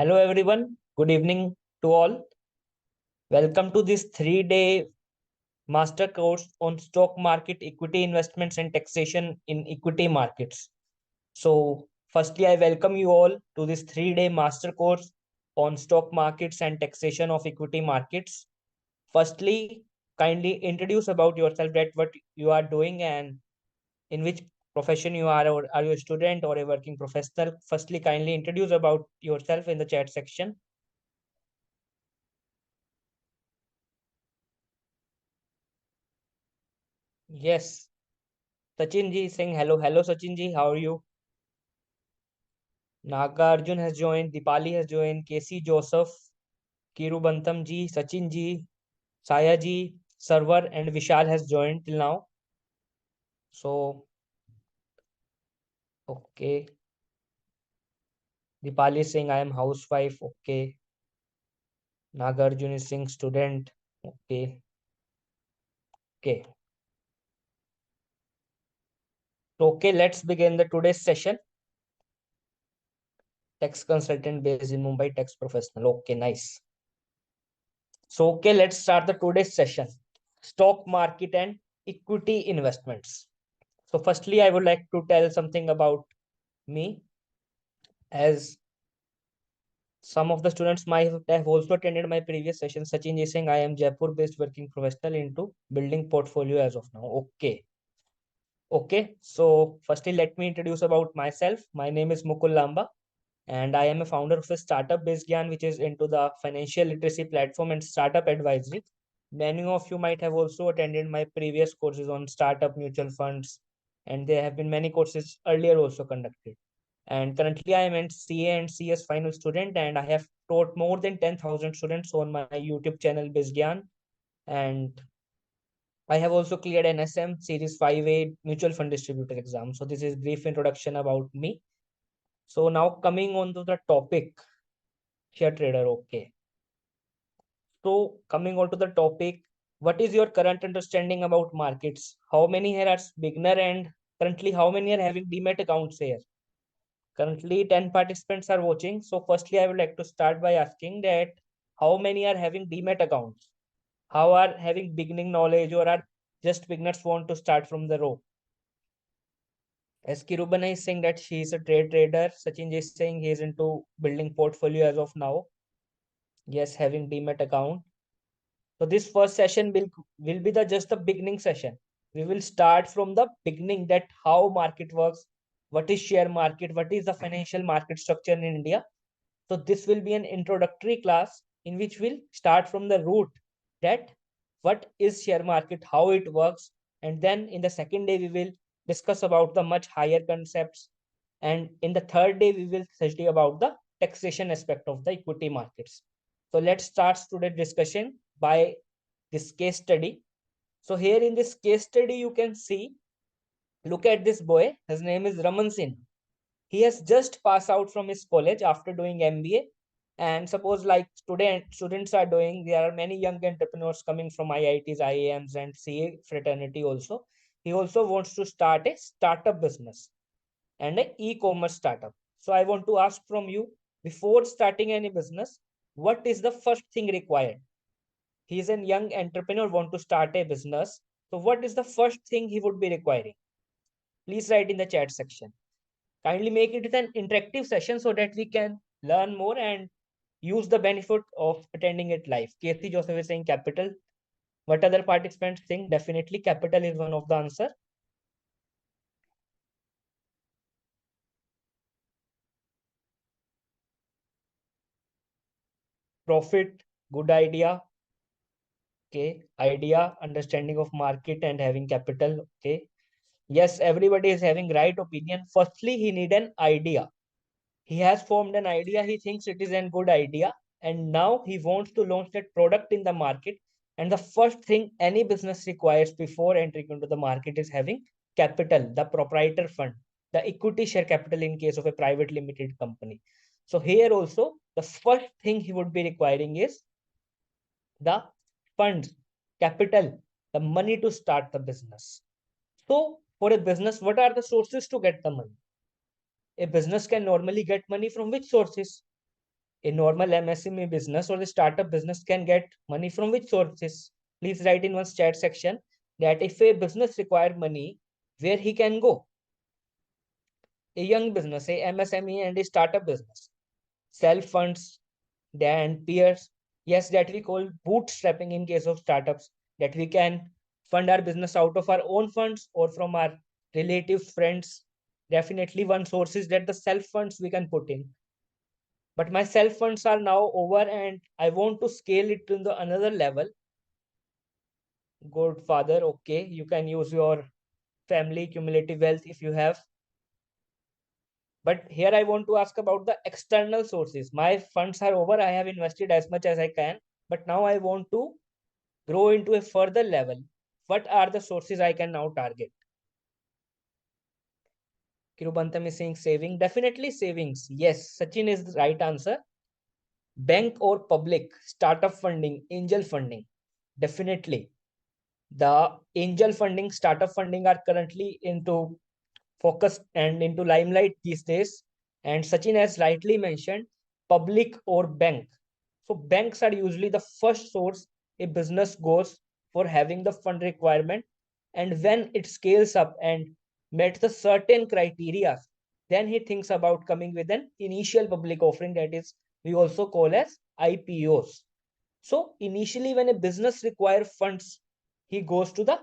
Hello, everyone. Good evening to all. Welcome to this 3 day master course on stock market, equity investments, and taxation in equity markets. So, firstly, I welcome you all to this 3 day master course on stock markets and taxation of equity markets. Firstly, kindly introduce about yourself, that what you are doing and in which profession you are, or are you a student or a working professional. Firstly, kindly introduce about yourself in the chat section. Yes. Sachin ji saying hello. Hello, Sachin ji. How are you? Naga Arjun has joined. Dipali has joined. KC Joseph, Kiru Bantam ji, Sachin ji, Saya ji, Sarwar, and Vishal has joined till now. So, okay. Dipali is saying I am housewife. Okay. Naga Arjun is saying student. Okay. Okay. So, okay, let's begin the today's session. Tax consultant based in Mumbai, tax professional. Okay, nice. So, okay, let's start the today's session. Stock market and equity investments. So, firstly, I would like to tell something about me, as some of the students might have also attended my previous session. Sachin is saying I am Jaipur-based working professional into building portfolio as of now. Okay. Okay. So, firstly, let me introduce about myself. My name is Mukul Lamba, and I am a founder of a startup based Gyan, which is into the financial literacy platform and startup advisory. Many of you might have also attended my previous courses on startup mutual funds, and there have been many courses earlier also conducted. And currently, I am in CA and CS final student, and I have taught more than 10,000 students on my YouTube channel Bizgyan. And I have also cleared NSM Series 5A mutual fund distributor exam. So this is brief introduction about me. So now coming on to the topic, share trader. Okay. So coming on to the topic, what is your current understanding about markets? How many here are beginner, and currently how many are having demat accounts here? Currently 10 participants are watching. So firstly, I would like to start by asking that how many are having demat accounts? How are having beginning knowledge, or are just beginners want to start from the row? As Kirubana is saying that she is a trade trader, Sachin is saying he is into building portfolio as of now. Yes, having demat account. So this first session will be the just the beginning session. We will start from the beginning, that how market works, what is share market, what is the financial market structure in India. So this will be an introductory class in which we'll start from the root, that what is share market, how it works, and then in the second day we will discuss about the much higher concepts, and in the third day we will study about the taxation aspect of the equity markets. So let's start today's discussion by this case study. So here in this case study you can see, look at this boy, his name is Raman Singh. He has just passed out from his college after doing MBA. And suppose like students are doing, there are many young entrepreneurs coming from IITs, IIMs, and CA fraternity also. He also wants to start a startup business and an e-commerce startup. So I want to ask from you, before starting any business, what is the first thing required? He is a young entrepreneur, want to start a business. So what is the first thing he would be requiring? Please write in the chat section. Kindly make it an interactive session so that we can learn more and use the benefit of attending it live. KC Joseph is saying capital. What other participants think? Definitely capital is one of the answer. Profit, good idea. Okay. Idea, understanding of market and having capital. Okay. Yes, everybody is having right opinion. Firstly, he need an idea. He has formed an idea. He thinks it is a good idea. And now he wants to launch that product in the market. And the first thing any business requires before entering into the market is having capital, the proprietor fund, the equity share capital in case of a private limited company. So here also, the first thing he would be requiring is the funds, capital, the money to start the business. So for a business, what are the sources to get the money? A business can normally get money from which sources? A normal MSME business or the startup business can get money from which sources? Please write in one chat section that if a business require money, where he can go. A young business, a MSME and a startup business, self funds, then peers. Yes, that we call bootstrapping in case of startups, that we can fund our business out of our own funds or from our relatives, friends. Definitely one source is that the self funds we can put in. But my self funds are now over and I want to scale it to the another level. Good father, okay, you can use your family cumulative wealth if you have. But here I want to ask about the external sources. My funds are over, I have invested as much as I can, but now I want to grow into a further level. What are the sources I can now target? Kirubantam is saying saving. Definitely savings. Yes, Sachin is the right answer. Bank or public, startup funding, angel funding. Definitely. The angel funding, startup funding are currently into focus and into limelight these days. And Sachin has rightly mentioned public or bank. So banks are usually the first source a business goes for having the fund requirement. And when it scales up and met the certain criteria, then he thinks about coming with an initial public offering, that is we also call as IPOs. So initially when a business requires funds, he goes to the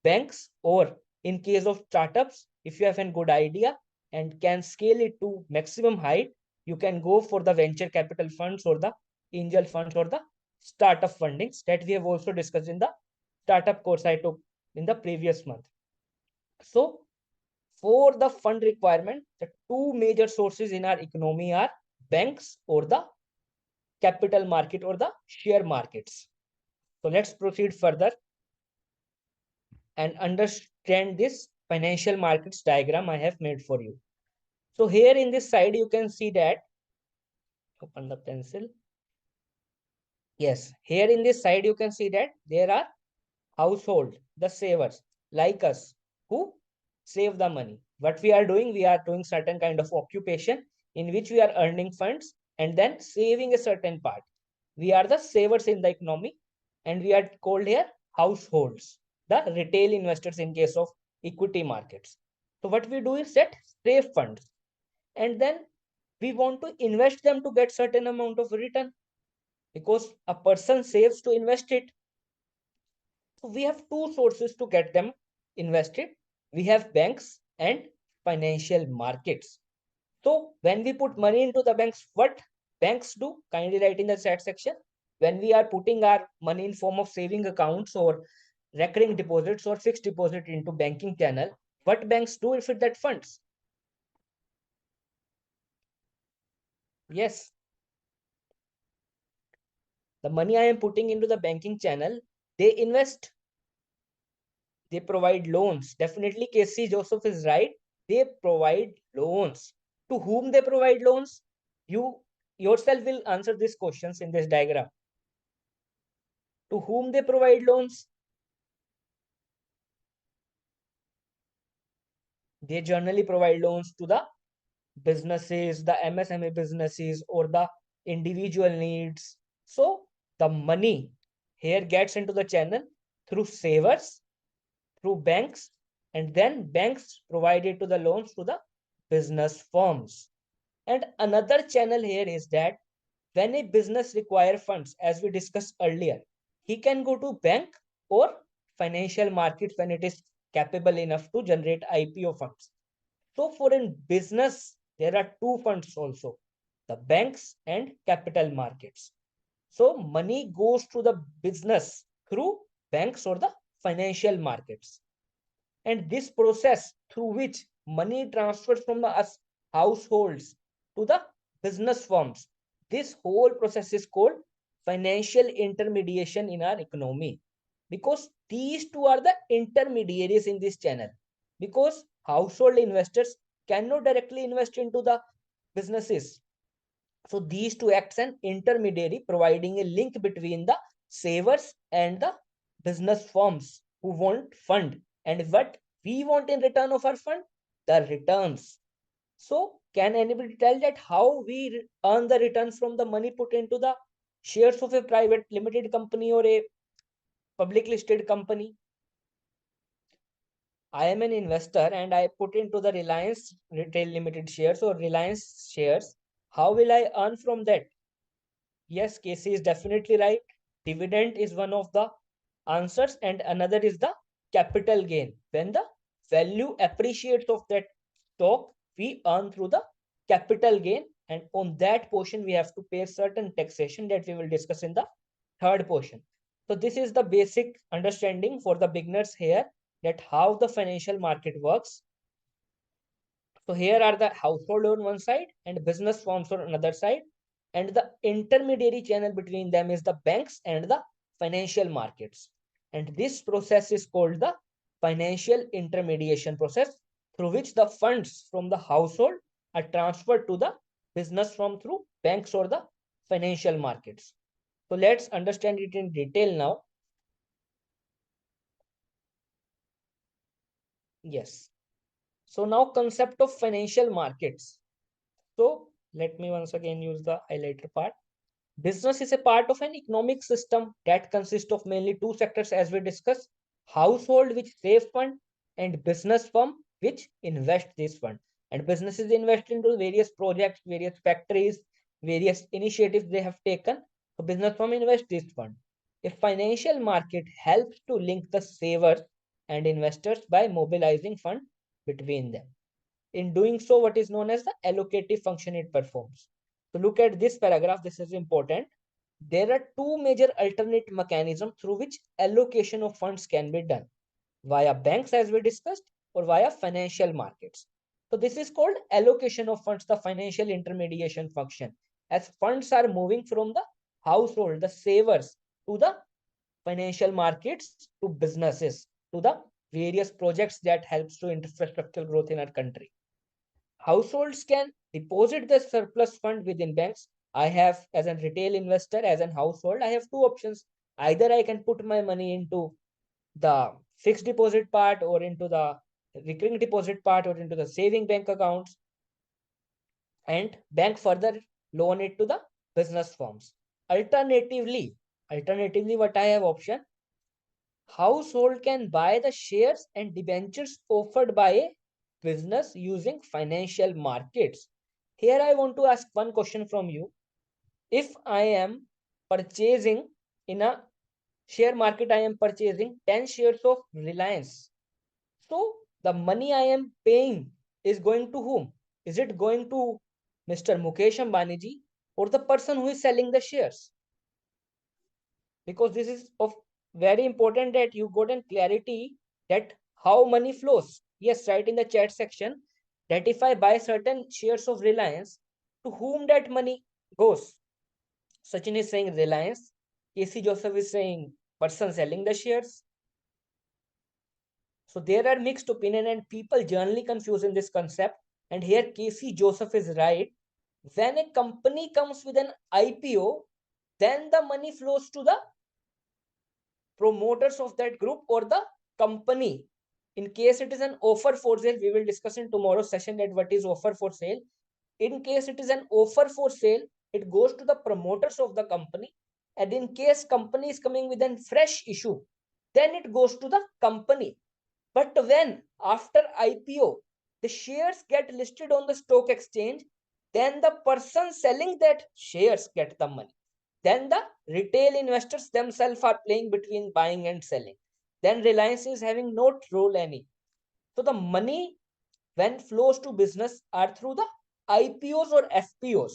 banks, or in case of startups, if you have a good idea and can scale it to maximum height, you can go for the venture capital funds or the angel funds or the startup fundings that we have also discussed in the startup course I took in the previous month. So for the fund requirement, the two major sources in our economy are banks or the capital market or the share markets. So let's proceed further and understand this financial markets diagram I have made for you. So here in this side, you can see that, open the pencil. Yes, here in this side, you can see that there are household, the savers like us who save the money. What we are doing, we are doing certain kind of occupation in which we are earning funds and then saving a certain part. We are the savers in the economy and we are called here households, the retail investors in case of equity markets. So what we do is set save funds and then we want to invest them to get certain amount of return because a person saves to invest it. So we have two sources to get them invested. We have banks and financial markets. So when we put money into the banks, what banks do? Kindly write in the chat section. When we are putting our money in form of saving accounts or recurring deposits or fixed deposit into banking channel, what banks do if it that funds? Yes, the money I am putting into the banking channel, they invest, they provide loans. Definitely Casey Joseph is right. They provide loans. To whom they provide loans? You yourself will answer these questions in this diagram. To whom they provide loans? They generally provide loans to the businesses, the MSME businesses, or the individual needs. So the money here gets into the channel through savers, through banks, and then banks provide it to the loans to the business firms. And another channel here is that when a business require funds, as we discussed earlier, he can go to bank or financial market when it is capable enough to generate IPO funds. So for a business, there are two funds also, the banks and capital markets. So money goes to the business through banks or the financial markets. And this process through which money transfers from the us households to the business firms, this whole process is called financial intermediation in our economy, because these two are the intermediaries in this channel, because household investors cannot directly invest into the businesses. So these two acts an intermediary, providing a link between the savers and the business firms who want fund. And what we want in return of our fund? The returns. So can anybody tell that how we earn the returns from the money put into the shares of a private limited company or a public listed company? I am an investor and I put into the Reliance Retail Limited shares or Reliance shares. How will I earn from that? Yes, Casey is definitely right. Dividend is one of the answers, and another is the capital gain. When the value appreciates of that stock, we earn through the capital gain, and on that portion, we have to pay certain taxation that we will discuss in the third portion. So, this is the basic understanding for the beginners here that how the financial market works. So here are the household on one side and business firms on another side. And the intermediary channel between them is the banks and the financial markets. And this process is called the financial intermediation process, through which the funds from the household are transferred to the business firm through banks or the financial markets. So let's understand it in detail now. Yes. So now concept of financial markets. So let me once again use the highlighter part. Business is a part of an economic system that consists of mainly two sectors as we discussed: household which save fund and business firm which invest this fund. And businesses invest into various projects, various factories, various initiatives they have taken. So business firm invest this fund. A financial market helps to link the savers and investors by mobilizing fund between them. In doing so, what is known as the allocative function it performs. So look at this paragraph, this is important. There are two major alternate mechanisms through which allocation of funds can be done: via banks as we discussed, or via financial markets. So this is called allocation of funds, the financial intermediation function, as funds are moving from the household, the savers, to the financial markets, to businesses, to the various projects that helps to infrastructure growth in our country. Households can deposit the surplus fund within banks. I have, as a retail investor, as an household, I have two options. Either I can put my money into the fixed deposit part, or into the recurring deposit part, or into the saving bank accounts, and bank further loan it to the business firms. Alternatively, what I have option, household can buy the shares and debentures offered by a business using financial markets. Here I want to ask one question from you. If I am purchasing in a share market, I am purchasing 10 shares of Reliance. So the money I am paying is going to whom? Is it going to Mr. Mukesh Ambani ji, or the person who is selling the shares? Because this is of very important that you got in clarity that how money flows. Yes, write in the chat section that if I buy certain shares of Reliance, to whom that money goes. Sachin is saying Reliance. KC Joseph is saying person selling the shares. So there are mixed opinion and people generally confuse in this concept. And here KC Joseph is right. When a company comes with an IPO, then the money flows to the promoters of that group or the company. In case it is an offer for sale, we will discuss in tomorrow's session that what is offer for sale. In case it is an offer for sale, it goes to the promoters of the company. And in case company is coming with a fresh issue, then it goes to the company. But when after IPO, the shares get listed on the stock exchange, then the person selling that shares get the money. Then the retail investors themselves are playing between buying and selling. Then Reliance is having no role any. So the money when flows to business are through the IPOs or FPOs.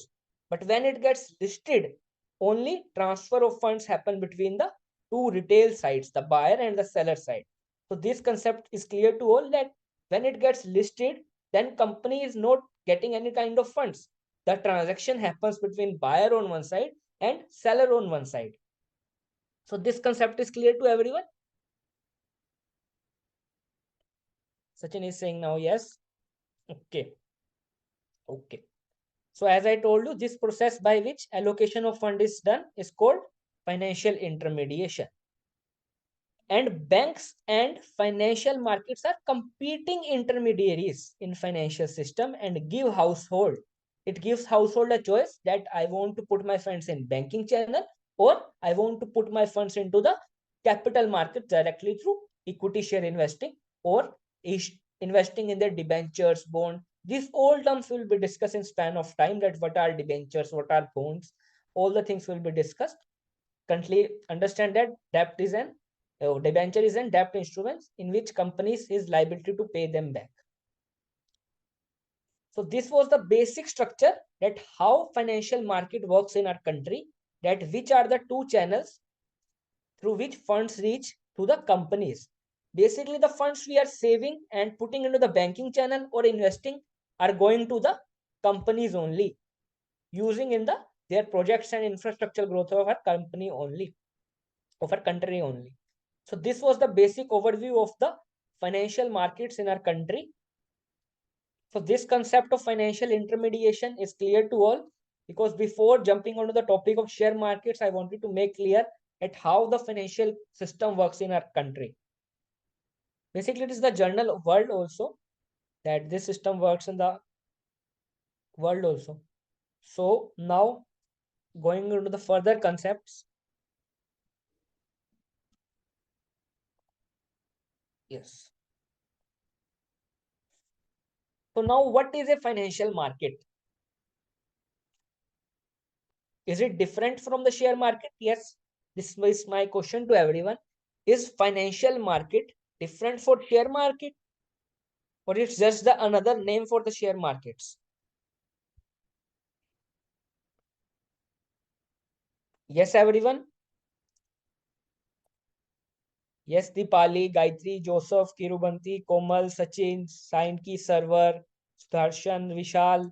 But when it gets listed, only transfer of funds happen between the two retail sides, the buyer and the seller side. So this concept is clear to all that when it gets listed, then company is not getting any kind of funds. The transaction happens between buyer on one side and seller on one side. So this concept is clear to everyone. Sachin is saying now yes. Okay. Okay. So as I told you, this process by which allocation of fund is done is called financial intermediation. And banks and financial markets are competing intermediaries in financial system and it gives household a choice that I want to put my funds in banking channel, or I want to put my funds into the capital market directly through equity share investing, or investing in their debentures, bond. These all terms will be discussed in span of time, that what are debentures, what are bonds, all the things will be discussed. Currently understand that debt is an debenture is an debt instruments in which companies is liability to pay them back. So this was the basic structure, that how financial market works in our country, that which are the two channels through which funds reach to the companies. Basically, the funds we are saving and putting into the banking channel or investing are going to the companies only, using in their projects and infrastructure growth of our company only, of our country only. So this was the basic overview of the financial markets in our country. So this concept of financial intermediation is clear to all, because before jumping onto the topic of share markets, I wanted to make clear at how the financial system works in our country. Basically, it is the general world also, that this system works in the world also. So now going into the further concepts. Yes. So now what is a financial market? Is it different from the share market? Yes. This is my question to everyone. Is financial market different for share market, or it's just the another name for the share markets? Yes, everyone. Yes, Dipali, Gayatri, Joseph, Kirubanti, Komal, Sachin, Sainki, Server, Sudarshan, Vishal.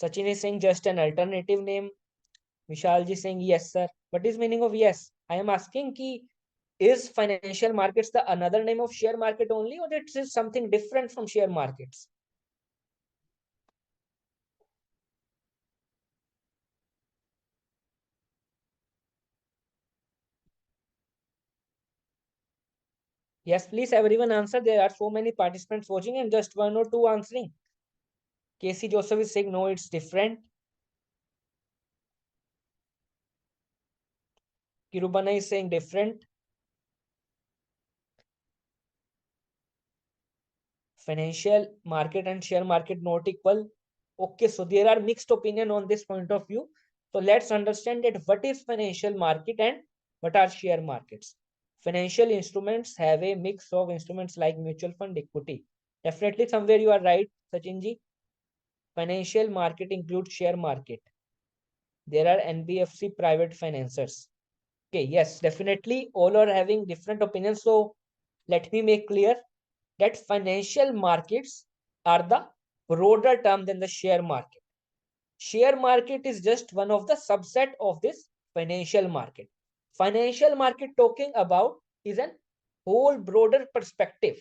Sachin is saying just an alternative name. Vishal ji saying yes, sir. What is meaning of yes? I am asking ki, is financial markets the another name of share market only, or it is something different from share markets? Yes, please everyone answer. There are so many participants watching and just one or two answering. Casey Joseph is saying no, it's different. Kirubana is saying different. Financial market and share market not equal. Okay, so there are mixed opinion on this point of view. So let's understand that what is financial market and what are share markets. Financial instruments have a mix of instruments like mutual fund, equity. Definitely somewhere you are right, Sachinji. Financial market includes share market. There are NBFC private financiers. Okay, yes, definitely all are having different opinions. So let me make clear that financial markets are the broader term than the share market. Share market is just one of the subset of this financial market. Financial market talking about is an whole broader perspective.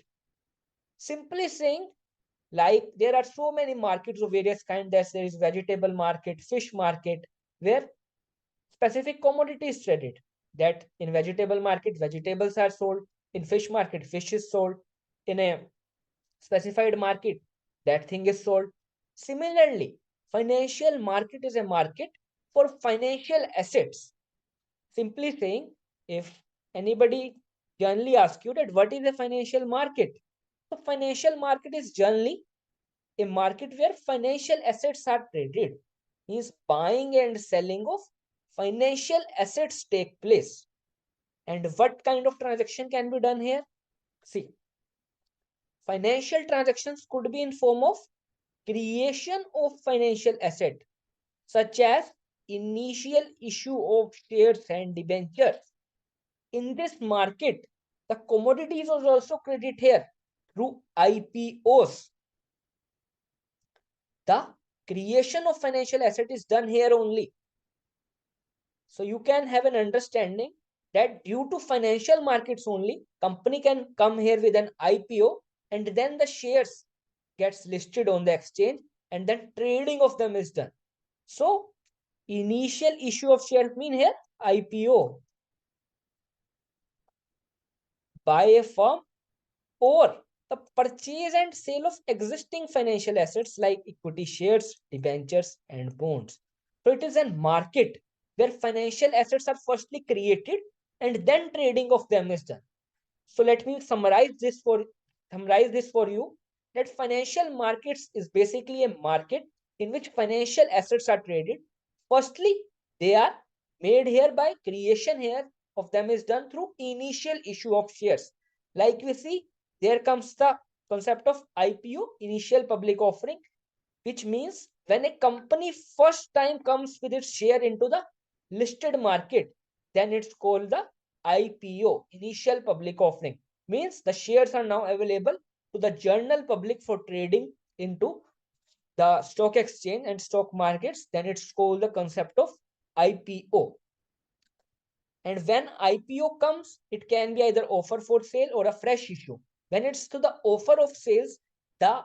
Simply saying, like there are so many markets of various kinds. There is vegetable market, fish market, where specific commodity is traded. That in vegetable market, vegetables are sold. In fish market, fish is sold. In a specified market, that thing is sold. Similarly, financial market is a market for financial assets. Simply saying, if anybody generally asks you that what is a financial market, so financial market is generally a market where financial assets are traded. Means buying and selling of financial assets take place. And what kind of transaction can be done here? See, financial transactions could be in form of creation of financial asset, such as initial issue of shares and debentures. In this market, the commodities was also credited here through IPOs. The creation of financial asset is done here only. So you can have an understanding that due to financial markets only, company can come here with an IPO, and then the shares gets listed on the exchange, and then trading of them is done. So initial issue of shares mean here IPO. by a firm, or the purchase and sale of existing financial assets like equity shares, debentures, and bonds. So it is a market where financial assets are firstly created and then trading of them is done. So let me summarize this for you, that financial markets is basically a market in which financial assets are traded. Firstly, they are made here by creation here of them is done through initial issue of shares. Like we see, there comes the concept of IPO, initial public offering, which means when a company first time comes with its share into the listed market, then it's called the IPO, initial public offering. Means the shares are now available to the general public for trading into the stock exchange and stock markets. Then it's called the concept of IPO. And when IPO comes, it can be either offer for sale or a fresh issue. When it's to the offer of sales, the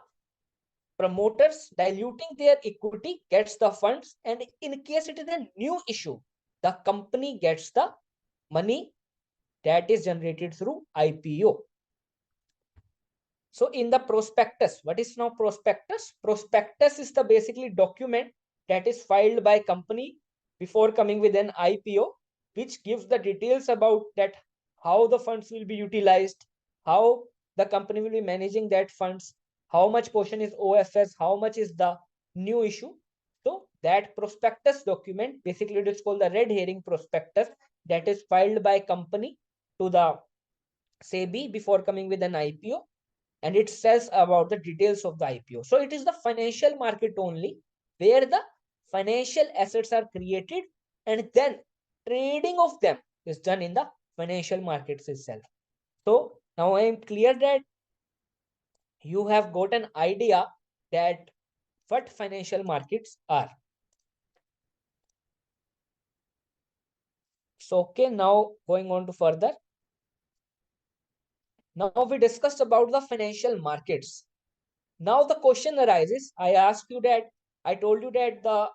promoters diluting their equity gets the funds, and in case it is a new issue, the company gets the money that is generated through IPO. So in the prospectus, what is now prospectus? Prospectus is the basically document that is filed by company before coming with an IPO, which gives the details about that how the funds will be utilized, how the company will be managing that funds, how much portion is OFS, how much is the new issue. So that prospectus document, basically it is called the red herring prospectus, that is filed by company to the SEBI before coming with an IPO, and it says about the details of the IPO. So it is the financial market only where the financial assets are created and then trading of them is done in the financial markets itself. So now I am clear that you have got an idea that what financial markets are. So okay, now going on to further. Now we discussed about the financial markets. Now the question arises, I asked you that, I told you that the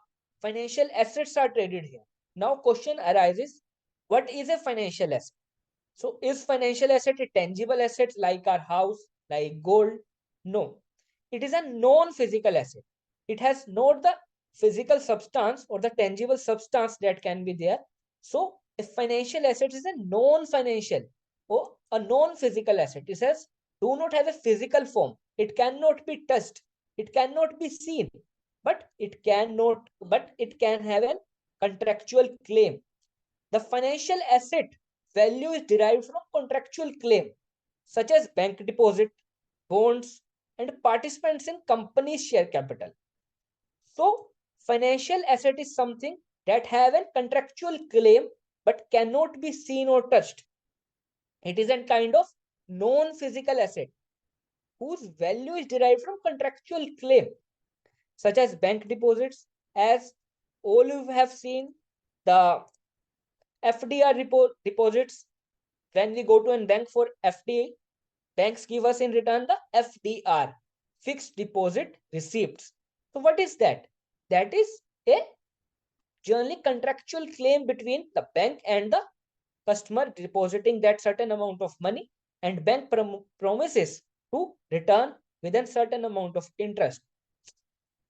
financial assets are traded here. Now question arises, what is a financial asset? So is financial asset a tangible asset like our house, like gold? No, it is a non-physical asset. It has not the physical substance or the tangible substance that can be there. So a financial asset is a non-financial or a non-physical asset. It says do not have a physical form. It cannot be touched. It cannot be seen. But it can have a contractual claim. The financial asset value is derived from contractual claim, such as bank deposit, bonds, and participants in company's share capital. So, financial asset is something that have a contractual claim but cannot be seen or touched. It is a kind of non-physical asset whose value is derived from contractual claim, such as bank deposits, as all you have seen the FDR deposits. When we go to a bank for FDI, banks give us in return the FDR, fixed deposit receipts. So what is that? That is a generally contractual claim between the bank and the customer depositing that certain amount of money, and bank promises to return within certain amount of interest.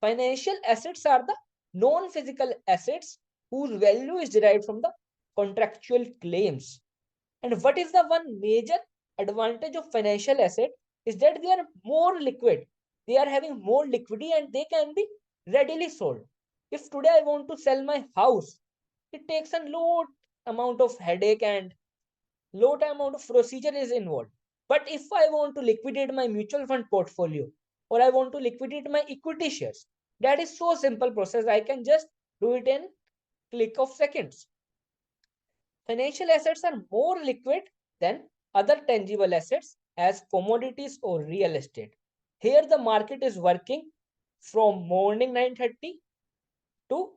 Financial assets are the non-physical assets whose value is derived from the contractual claims. And what is the one major advantage of financial asset is that they are more liquid. They are having more liquidity and they can be readily sold. If today I want to sell my house, it takes a low amount of headache and low amount of procedure is involved. But if I want to liquidate my mutual fund portfolio or I want to liquidate my equity shares, that is so simple process. I can just do it in click of seconds. Financial assets are more liquid than other tangible assets as commodities or real estate. Here the market is working from morning 9:30 to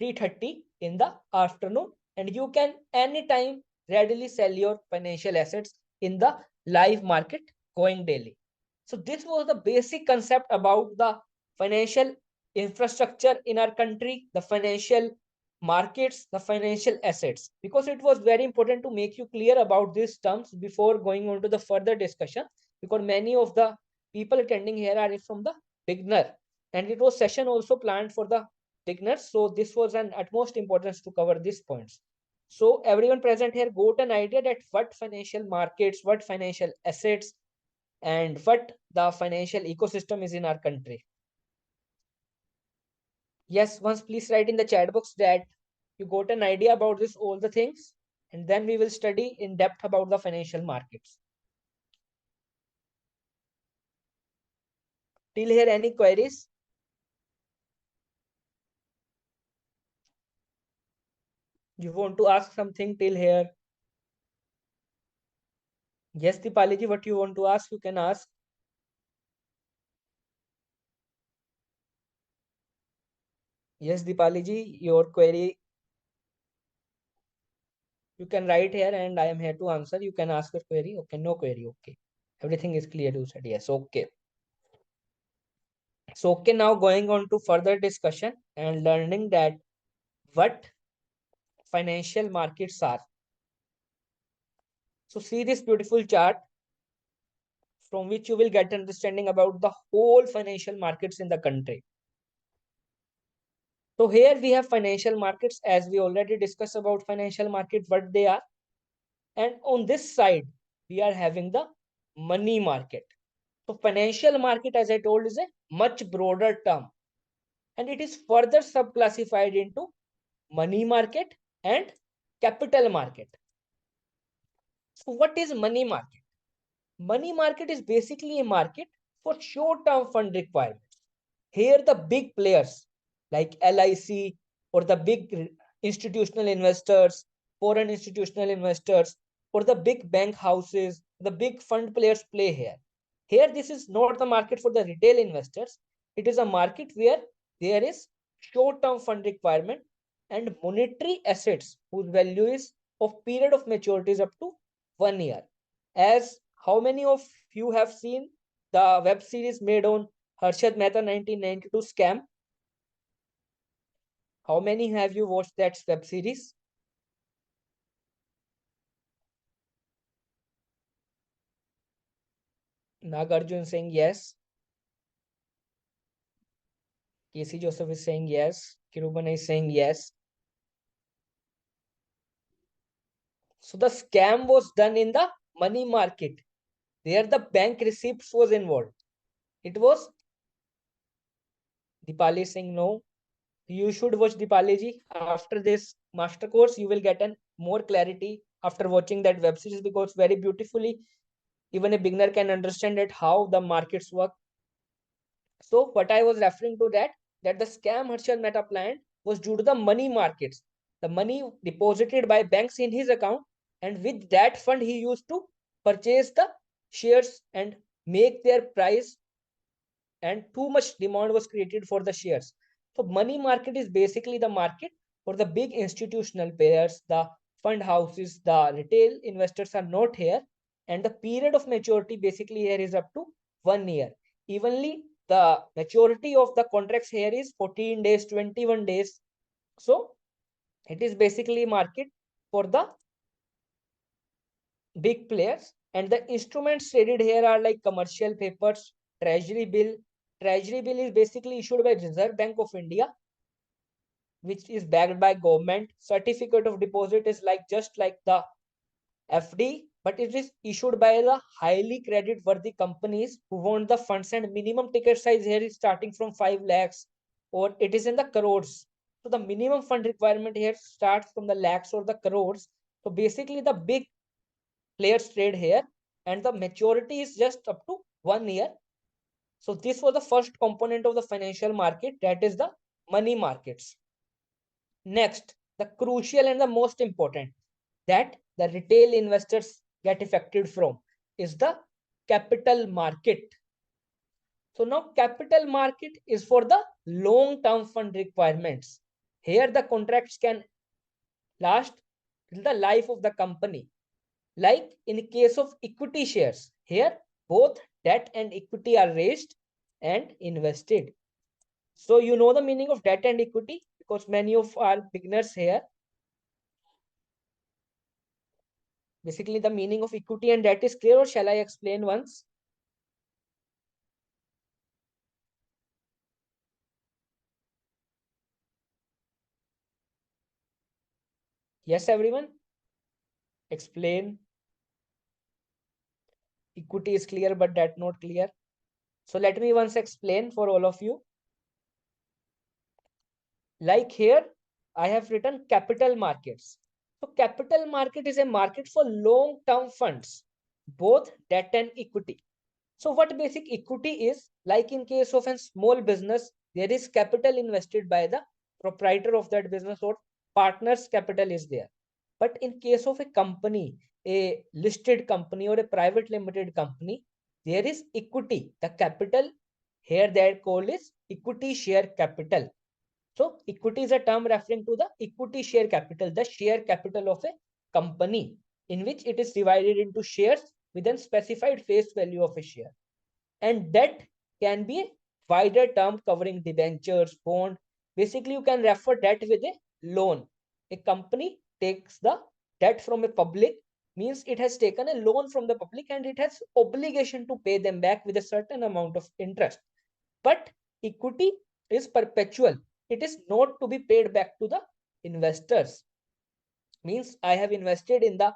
3:30 in the afternoon, and you can anytime readily sell your financial assets in the live market going daily. So this was the basic concept about the financial infrastructure in our country, the financial markets, the financial assets, because it was very important to make you clear about these terms before going on to the further discussion, because many of the people attending here are from the beginner, and it was session also planned for the beginners. So this was an utmost importance to cover these points. So everyone present here got an idea that what financial markets, what financial assets, and what the financial ecosystem is in our country. Yes, once please write in the chat box that you got an idea about this, all the things, and then we will study in depth about the financial markets. Till here, any queries? You want to ask something till here? Yes, Dipaliji, what you want to ask, you can ask. Yes, Dipaliji, your query, you can write here and I am here to answer. You can ask your query. Okay, no query. Okay. Everything is clear, you said. Yes, okay. So, okay, now going on to further discussion and learning that what financial markets are. So, see this beautiful chart from which you will get understanding about the whole financial markets in the country. So here we have financial markets, as we already discussed about financial markets, what they are. And on this side, we are having the money market. So financial market, as I told, is a much broader term. And it is further subclassified into money market and capital market. So what is money market? Money market is basically a market for short-term fund requirements. Here the big players like LIC or the big institutional investors, foreign institutional investors, or the big bank houses, the big fund players play here. Here this is not the market for the retail investors. It is a market where there is short-term fund requirement and monetary assets whose value is of period of maturity is up to 1 year. As how many of you have seen the web series made on Harshad Mehta 1992 scam? How many have you watched that web series? Nagarjun saying yes. Casey Joseph is saying yes. Kirubana is saying yes. So the scam was done in the money market. There the bank receipts was involved. It was Dipali saying no. You should watch Dipali ji. After this master course, you will get an more clarity after watching that web series, because very beautifully even a beginner can understand it how the markets work. So what I was referring to that the scam Harshad Mehta planned was due to the money markets. The money deposited by banks in his account, and with that fund he used to purchase the shares and make their price, and too much demand was created for the shares. So money market is basically the market for the big institutional players, the fund houses, the retail investors are not here, and the period of maturity basically here is up to 1 year. Evenly, the maturity of the contracts here is 14 days, 21 days. So it is basically market for the big players, and the instruments traded here are like commercial papers, treasury bill. Treasury bill is basically issued by Reserve Bank of India, which is backed by government. Certificate of deposit is like just like the FD, but it is issued by the highly credit worthy companies who want the funds, and minimum ticket size here is starting from 5 lakhs, or it is in the crores. So the minimum fund requirement here starts from the lakhs or the crores. So basically the big players trade here, and the maturity is just up to 1 year. So this was the first component of the financial market, that is the money markets. Next, the crucial and the most important that the retail investors get affected from is the capital market. So now capital market is for the long-term fund requirements. Here the contracts can last till the life of the company. Like in case of equity shares, here both debt and equity are raised and invested. So you know the meaning of debt and equity. because many of our beginners here. Basically, the meaning of equity and debt is clear, or shall I explain once? Yes, everyone? Explain. Equity is clear, but debt not clear. So let me once explain for all of you. Like here, I have written capital markets. So capital market is a market for long-term funds, both debt and equity. So what basic equity is, like in case of a small business, there is capital invested by the proprietor of that business or partner's capital is there. But in case of a company, a listed company or a private limited company, there is equity. The capital here that called is equity share capital. So equity is a term referring to the equity share capital, the share capital of a company in which it is divided into shares with a specified face value of a share. And debt can be a wider term covering debentures, bond. Basically, you can refer debt with a loan. A company takes the debt from a public, means it has taken a loan from the public and it has obligation to pay them back with a certain amount of interest. But equity is perpetual. It is not to be paid back to the investors. Means I have invested in the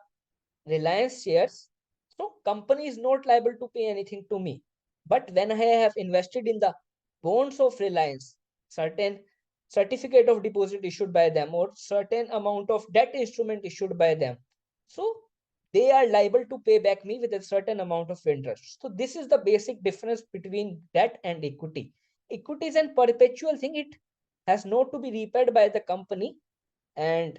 Reliance shares. So company is not liable to pay anything to me. But when I have invested in the bonds of Reliance, certain certificate of deposit issued by them or certain amount of debt instrument issued by them. So they are liable to pay back me with a certain amount of interest. So this is the basic difference between debt and equity. Equity is a perpetual thing. It has not to be repaid by the company, and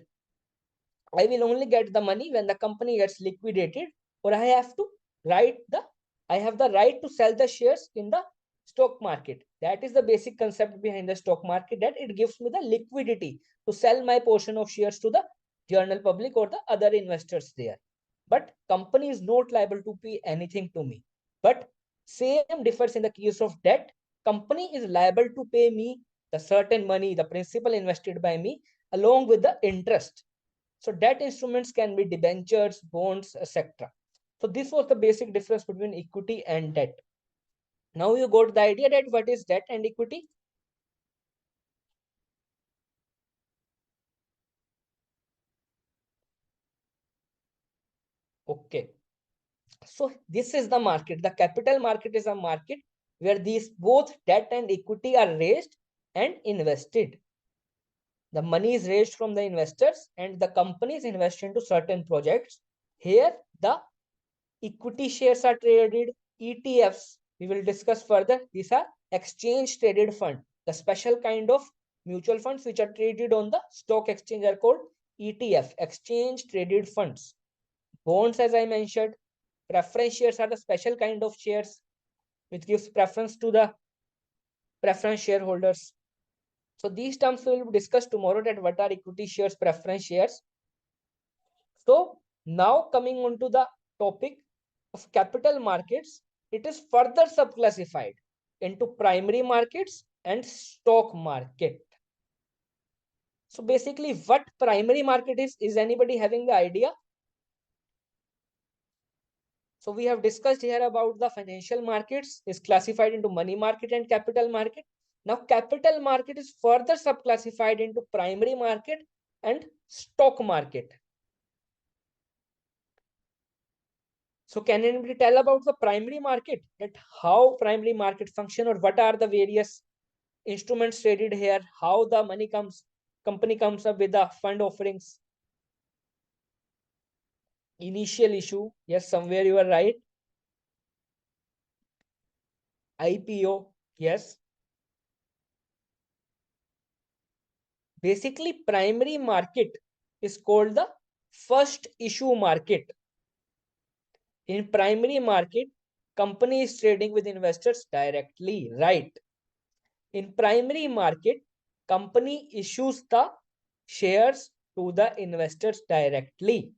I will only get the money when the company gets liquidated, or I have to I have the right to sell the shares in the stock market. That is the basic concept behind the stock market, that it gives me the liquidity to sell my portion of shares to the general public or the other investors there. But company is not liable to pay anything to me. But same differs in the case of debt. Company is liable to pay me the certain money, the principal invested by me, along with the interest. So debt instruments can be debentures, bonds, etc. So this was the basic difference between equity and debt. Now you got the idea that what is debt and equity? Okay. So this is the market. The capital market is a market where these both debt and equity are raised and invested. The money is raised from the investors and the companies invest into certain projects. Here the equity shares are traded, ETFs. We will discuss further. These are exchange traded fund. The special kind of mutual funds which are traded on the stock exchange are called ETF, exchange traded funds. Bonds, as I mentioned, preference shares are the special kind of shares which gives preference to the preference shareholders. So these terms we will discuss tomorrow, that what are equity shares, preference shares. So now coming on to the topic of capital markets, it is further subclassified into primary markets and stock market. So basically what primary market is anybody having the idea? So we have discussed here about the financial markets is classified into money market and capital market. Now capital market is further subclassified into primary market and stock market. So can anybody tell about the primary market, that how primary market function, or what are the various instruments traded here, how the company comes up with the fund offerings? Initial issue, yes, somewhere you are right. IPO, yes. Basically, primary market is called the first issue market. In primary market, company is trading with investors directly, right? In primary market, company issues the shares to the investors directly.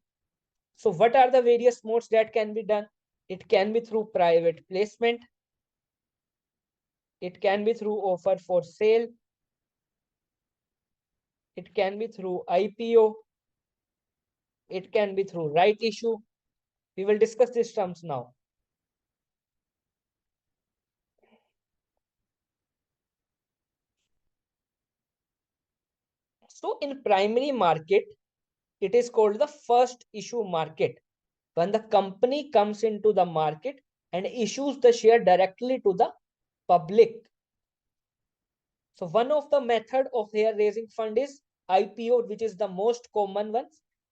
So what are the various modes that can be done? It can be through private placement. It can be through offer for sale. it can be through IPO, it can be through right issue. We will discuss these terms now. So in primary market, it is called the first issue market, when the company comes into the market and issues the share directly to the public. So one of the method of their raising fund is IPO, which is the most common one.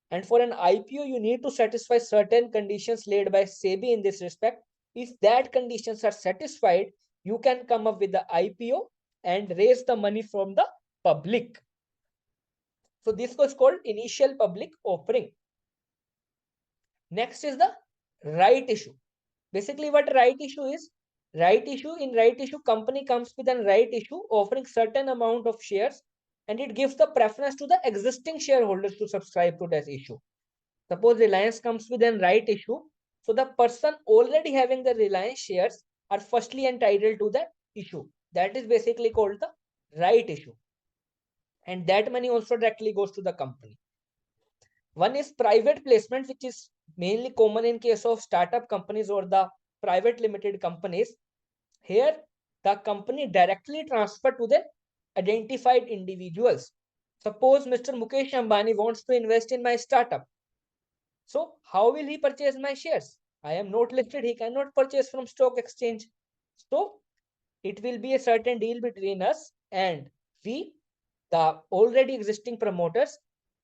And for an IPO, you need to satisfy certain conditions laid by SEBI in this respect. If that conditions are satisfied, you can come up with the IPO and raise the money from the public. So this was called initial public offering. Next is the right issue. Basically, what right issue is? Right issue, in right issue, company comes with a right issue offering certain amount of shares, and it gives the preference to the existing shareholders to subscribe to that issue. Suppose Reliance comes with a right issue, so the person already having the Reliance shares are firstly entitled to that issue. That is basically called the right issue, and that money also directly goes to the company. One is private placement, which is mainly common in case of startup companies or the private limited companies. Here, the company directly transfer to the identified individuals. Suppose Mr. Mukesh Ambani wants to invest in my startup. So how will he purchase my shares? I am not listed. He cannot purchase from stock exchange. So it will be a certain deal between us, and we, the already existing promoters,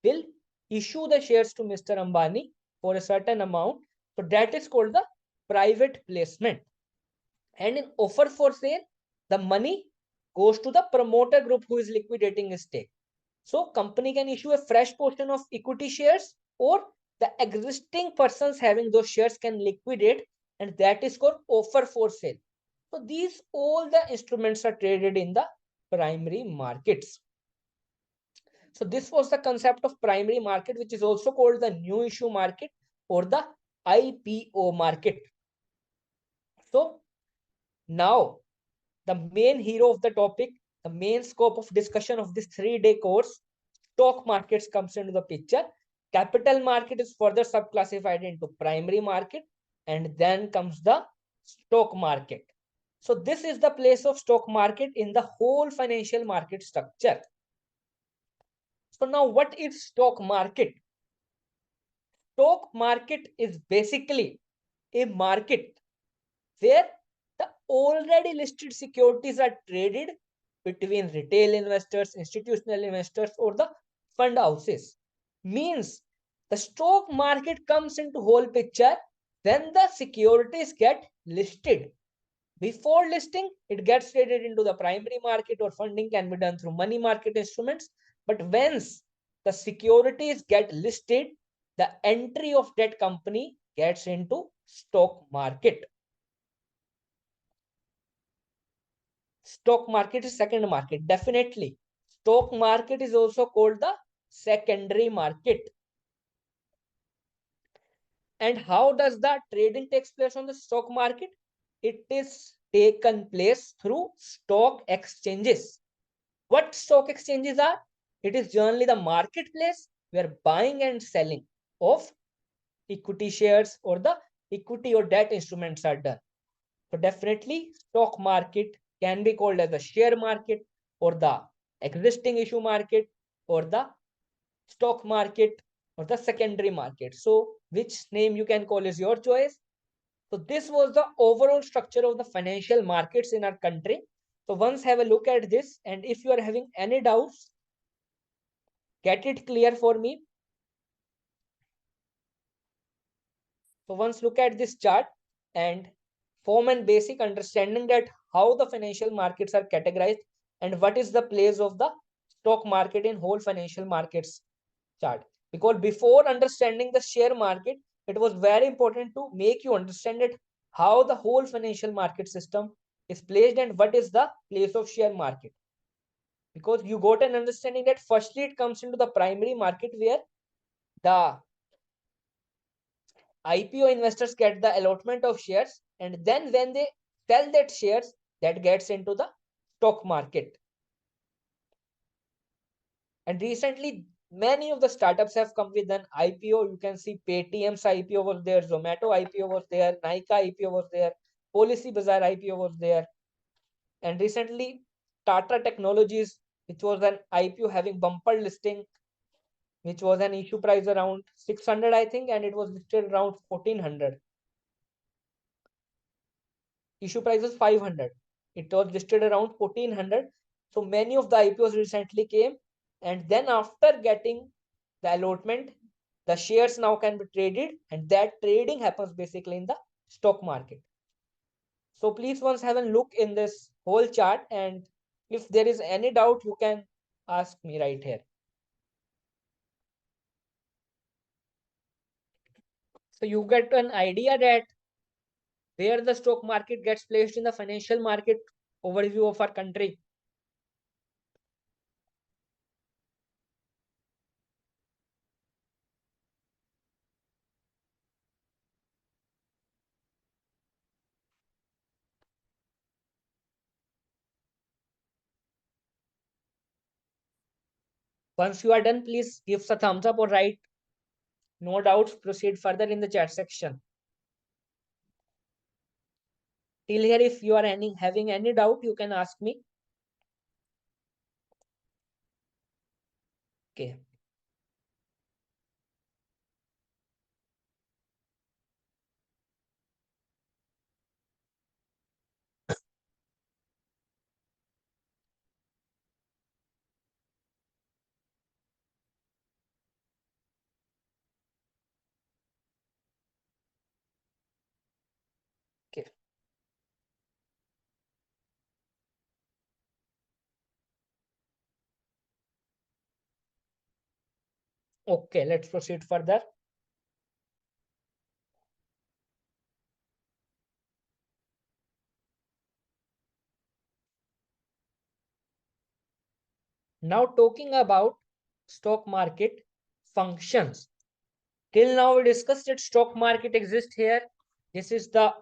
will issue the shares to Mr. Ambani for a certain amount. So that is called the private placement. And in offer for sale, the money goes to the promoter group who is liquidating his stake. So company can issue a fresh portion of equity shares, or the existing persons having those shares can liquidate, and that is called offer for sale. So these all the instruments are traded in the primary markets. So this was the concept of primary market, which is also called the new issue market or the IPO market. So now the main hero of the topic, the main scope of discussion of this 3-day course, stock markets comes into the picture. Capital market is further subclassified into primary market, and then comes the stock market. So this is the place of stock market in the whole financial market structure. So now what is stock market? Stock market is basically a market where the already listed securities are traded between retail investors, institutional investors, or the fund houses. Means the stock market comes into whole picture when the securities get listed. Before listing, it gets traded into the primary market, or funding can be done through money market instruments. But once the securities get listed, the entry of that company gets into stock market. Stock market is second market, definitely. Stock market is also called the secondary market. And how does the trading takes place on the stock market? It is taken place through stock exchanges. What stock exchanges are? It is generally the marketplace where buying and selling of equity shares or the equity or debt instruments are done. So definitely stock market can be called as the share market, or the existing issue market, or the stock market, or the secondary market. So which name you can call is your choice. So this was the overall structure of the financial markets in our country. So once have a look at this, and if you are having any doubts, get it clear for me. So once look at this chart and form a basic understanding that how the financial markets are categorized and what is the place of the stock market in whole financial markets chart. Because before understanding the share market, it was very important to make you understand it how the whole financial market system is placed and what is the place of share market. Because you got an understanding that firstly it comes into the primary market where the IPO investors get the allotment of shares, and then when they sell that shares, that gets into the stock market. And recently, many of the startups have come with an IPO. You can see Paytm's IPO was there, Zomato IPO was there, Nike IPO was there, Policy Bazaar IPO was there. And recently, Tata Technologies, which was an IPO having bumper listing, which was an issue price around 600, I think, and it was listed around 1400. Issue price was 500. It was listed around 1400. So many of the IPOs recently came, and then after getting the allotment, the shares now can be traded, and that trading happens basically in the stock market. So please once have a look in this whole chart, and if there is any doubt, you can ask me right here. So you get an idea that where the stock market gets placed in the financial market overview of our country. Once you are done, please give a thumbs up or write no doubts. Proceed further in the chat section. Till here, if you are having any doubt, you can ask me. Okay. Okay. Okay. Let's proceed further. Now talking about stock market functions. Till now we discussed that stock market exists here. This is the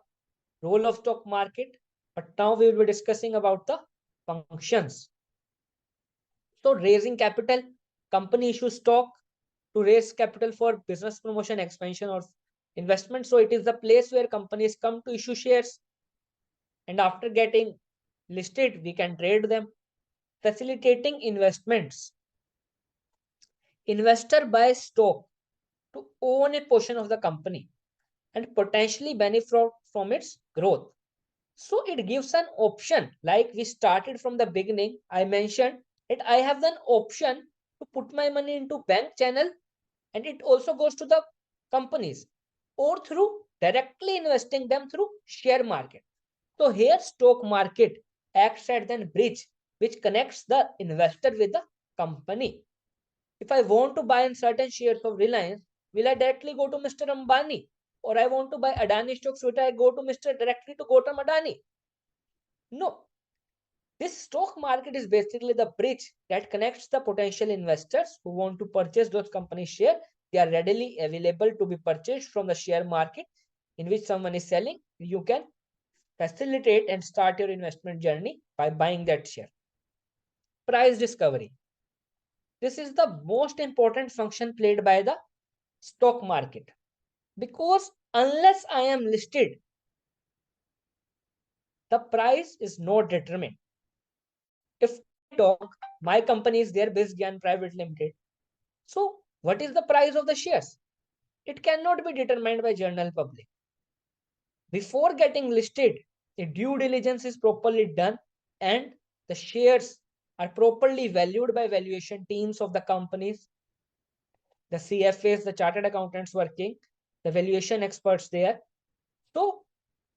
role of stock market. But now we will be discussing about the functions. So raising capital, company issue stock to raise capital for business promotion, expansion, or investment. So it is the place where companies come to issue shares, and after getting listed, we can trade them. Facilitating investments. Investor buys stock to own a portion of the company and potentially benefit from its growth. So it gives an option. Like we started from the beginning, I mentioned that I have an option to put my money into bank channel, and it also goes to the companies, or through directly investing them through share market. So here stock market acts as a bridge which connects the investor with the company. If I want to buy in certain shares of Reliance, will I directly go to Mr. Ambani? Or I want to buy Adani stocks, should I go to Mr. directly to Gautam Adani? No. This stock market is basically the bridge that connects the potential investors who want to purchase those company share. They are readily available to be purchased from the share market in which someone is selling. You can facilitate and start your investment journey by buying that share. Price discovery. This is the most important function played by the stock market, because unless I am listed, the price is not determined. If I talk, my company is there, Bizgyan Private Limited. So what is the price of the shares? It cannot be determined by general public. Before getting listed, the due diligence is properly done, and the shares are properly valued by valuation teams of the companies, the CFAs, the chartered accountants working, the valuation experts there. So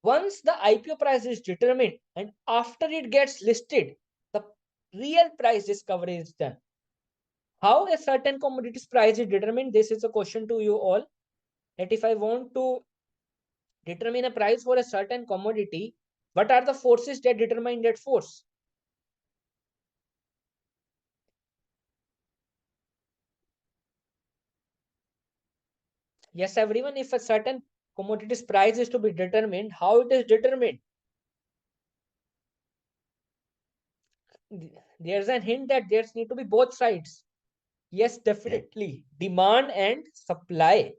once the IPO price is determined and after it gets listed, the real price discovery is done. How a certain commodity's price is determined? This is a question to you all. That if I want to determine a price for a certain commodity, what are the forces that determine that force? Yes, everyone, if a certain commodity's price is to be determined, how it is determined? There's a hint that there's need to be both sides. Yes, definitely. Demand and supply.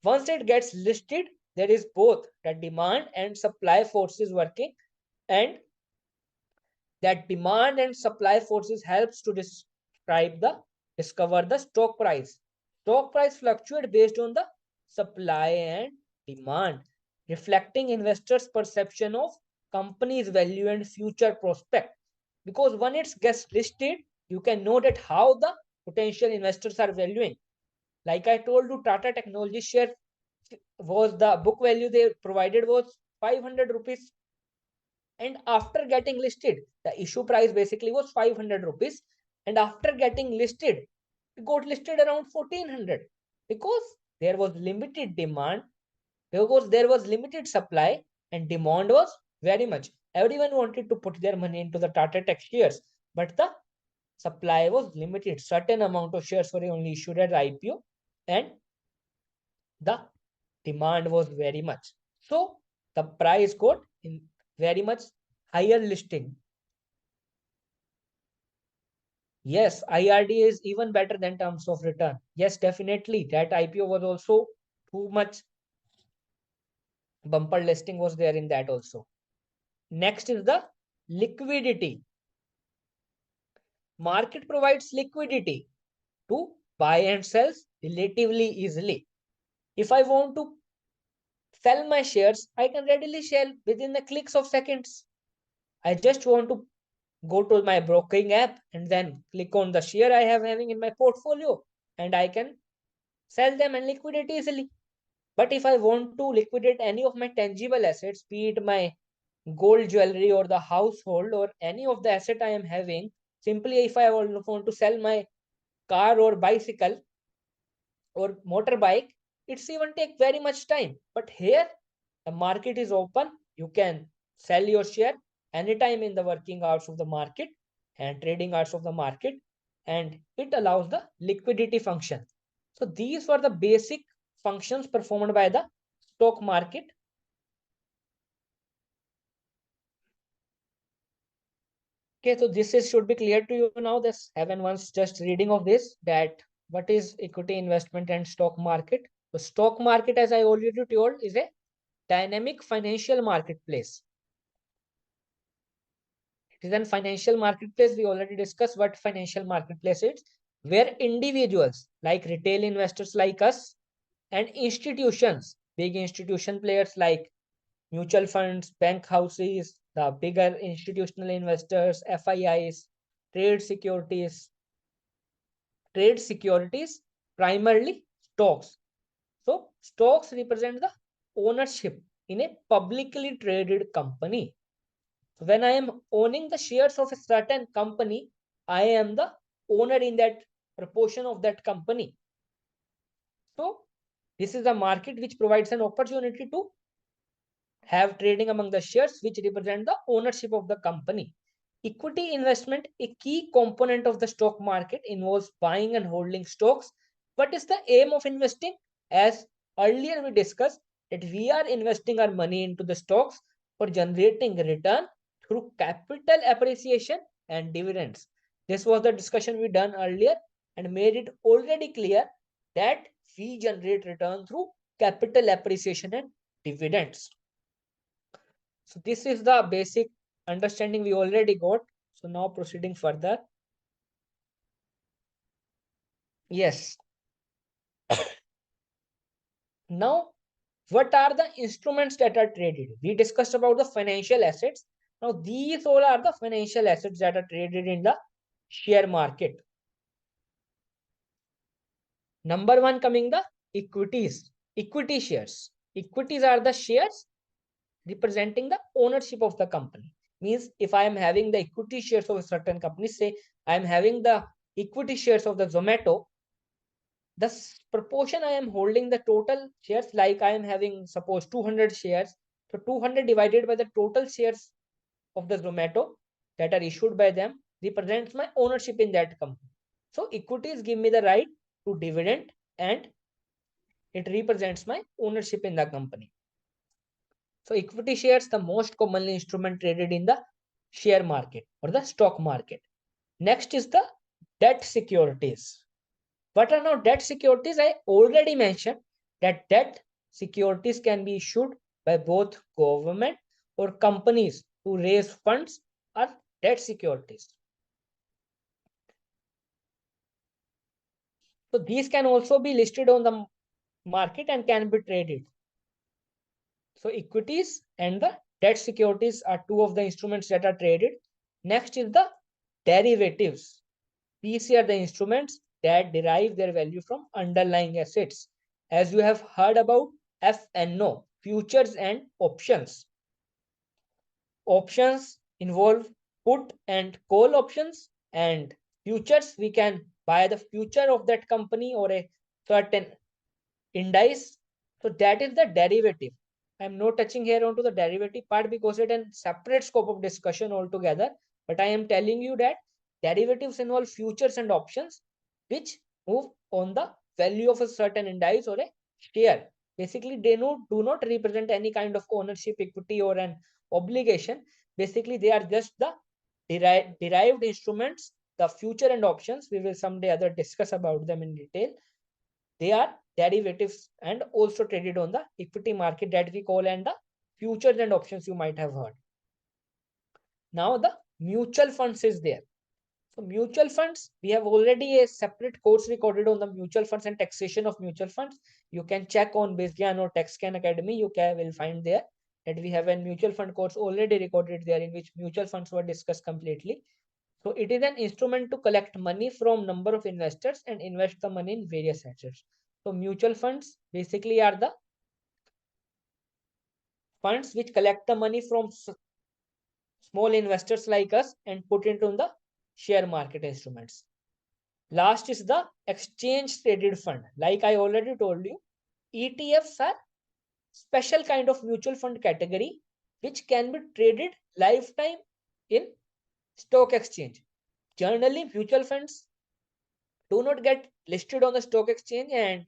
Once it gets listed, there is both the demand and supply forces working, and that demand and supply forces helps to discover the stock price. Stock price fluctuate based on the supply and demand, reflecting investors' perception of company's value and future prospect. Because when it gets listed, you can know that how the potential investors are valuing. Like I told you, Tata Technology share was the book value they provided was 500 rupees, and after getting listed the issue price basically was 500 rupees, and after getting listed it got listed around 1400, because there was limited demand, because there was limited supply, and demand was very much. Everyone wanted to put their money into the Tata Tech shares, but the supply was limited. Certain amount of shares were only issued at IPO, and the demand was very much. So the price got in very much higher listing. Yes, IRD is even better than terms of return. Yes, definitely. That IPO was also too much bumper listing was there in that also. Next is the liquidity. Market provides liquidity to buy and sell relatively easily. If I want to sell my shares, I can readily sell within the clicks of seconds. I just want to go to my broking app and then click on the share I have having in my portfolio, and I can sell them and liquidate easily. But if I want to liquidate any of my tangible assets, be it my gold jewelry or the household or any of the asset I am having, simply if I want to sell my car or bicycle or motorbike, it's even take very much time. But here, the market is open. You can sell your share anytime in the working hours of the market and trading hours of the market, and it allows the liquidity function. So these were the basic functions performed by the stock market. Okay, so this is should be clear to you now. This having once just reading of this, that what is equity investment and stock market. The stock market, as I already told, is a dynamic financial marketplace. It is a financial marketplace. We already discussed what financial marketplace is, where individuals like retail investors like us and institutions, big institution players like mutual funds, bank houses, the bigger institutional investors, FIIs, trade securities, trade securities, primarily stocks. So stocks represent the ownership in a publicly traded company. So when I am owning the shares of a certain company, I am the owner in that proportion of that company. So this is a market which provides an opportunity to have trading among the shares which represent the ownership of the company. Equity investment, a key component of the stock market, involves buying and holding stocks. What is the aim of investing? As earlier we discussed, that we are investing our money into the stocks for generating return through capital appreciation and dividends. This was the discussion we done earlier and made it already clear that we generate return through capital appreciation and dividends. So this is the basic understanding we already got. So now proceeding further. Yes. Now, what are the instruments that are traded? We discussed about the financial assets. Now, these all are the financial assets that are traded in the share market. Number one coming the equities, equity shares. Equities are the shares representing the ownership of the company. Means if I am having the equity shares of a certain company, say I am having the equity shares of the Zomato, the proportion I am holding the total shares, like I am having suppose 200 shares. So 200 divided by the total shares of the Zomato that are issued by them represents my ownership in that company. So equities give me the right to dividend, and it represents my ownership in the company. So equity shares, the most commonly instrument traded in the share market or the stock market. Next is the debt securities. What are now debt securities? I already mentioned that debt securities can be issued by both government or companies to raise funds or debt securities. So these can also be listed on the market and can be traded. So equities and the debt securities are two of the instruments that are traded. Next is the derivatives. These are the instruments that derive their value from underlying assets. As you have heard about FNO, futures and options. Options involve put and call options, and futures, we can buy the future of that company or a certain index. So that is the derivative. I'm not touching here onto the derivative part because it is a separate scope of discussion altogether. But I am telling you that derivatives involve futures and options which move on the value of a certain index or a share. Basically, they do not represent any kind of ownership, equity, or an obligation. Basically, they are just the derived instruments, the future and options. We will someday other discuss about them in detail. They are derivatives and also traded on the equity market that we call and the futures and options you might have heard. Now the mutual funds is there. So mutual funds, we have already a separate course recorded on the mutual funds and taxation of mutual funds. You can check on BizGyan or TaxCan Academy. You will find there that we have a mutual fund course already recorded there in which mutual funds were discussed completely. So it is an instrument to collect money from number of investors and invest the money in various assets. So mutual funds basically are the funds which collect the money from small investors like us and put it on the share market instruments. Last is the exchange traded fund. Like I already told you, ETFs are special kind of mutual fund category which can be traded lifetime in stock exchange. Generally, mutual funds do not get listed on the stock exchange and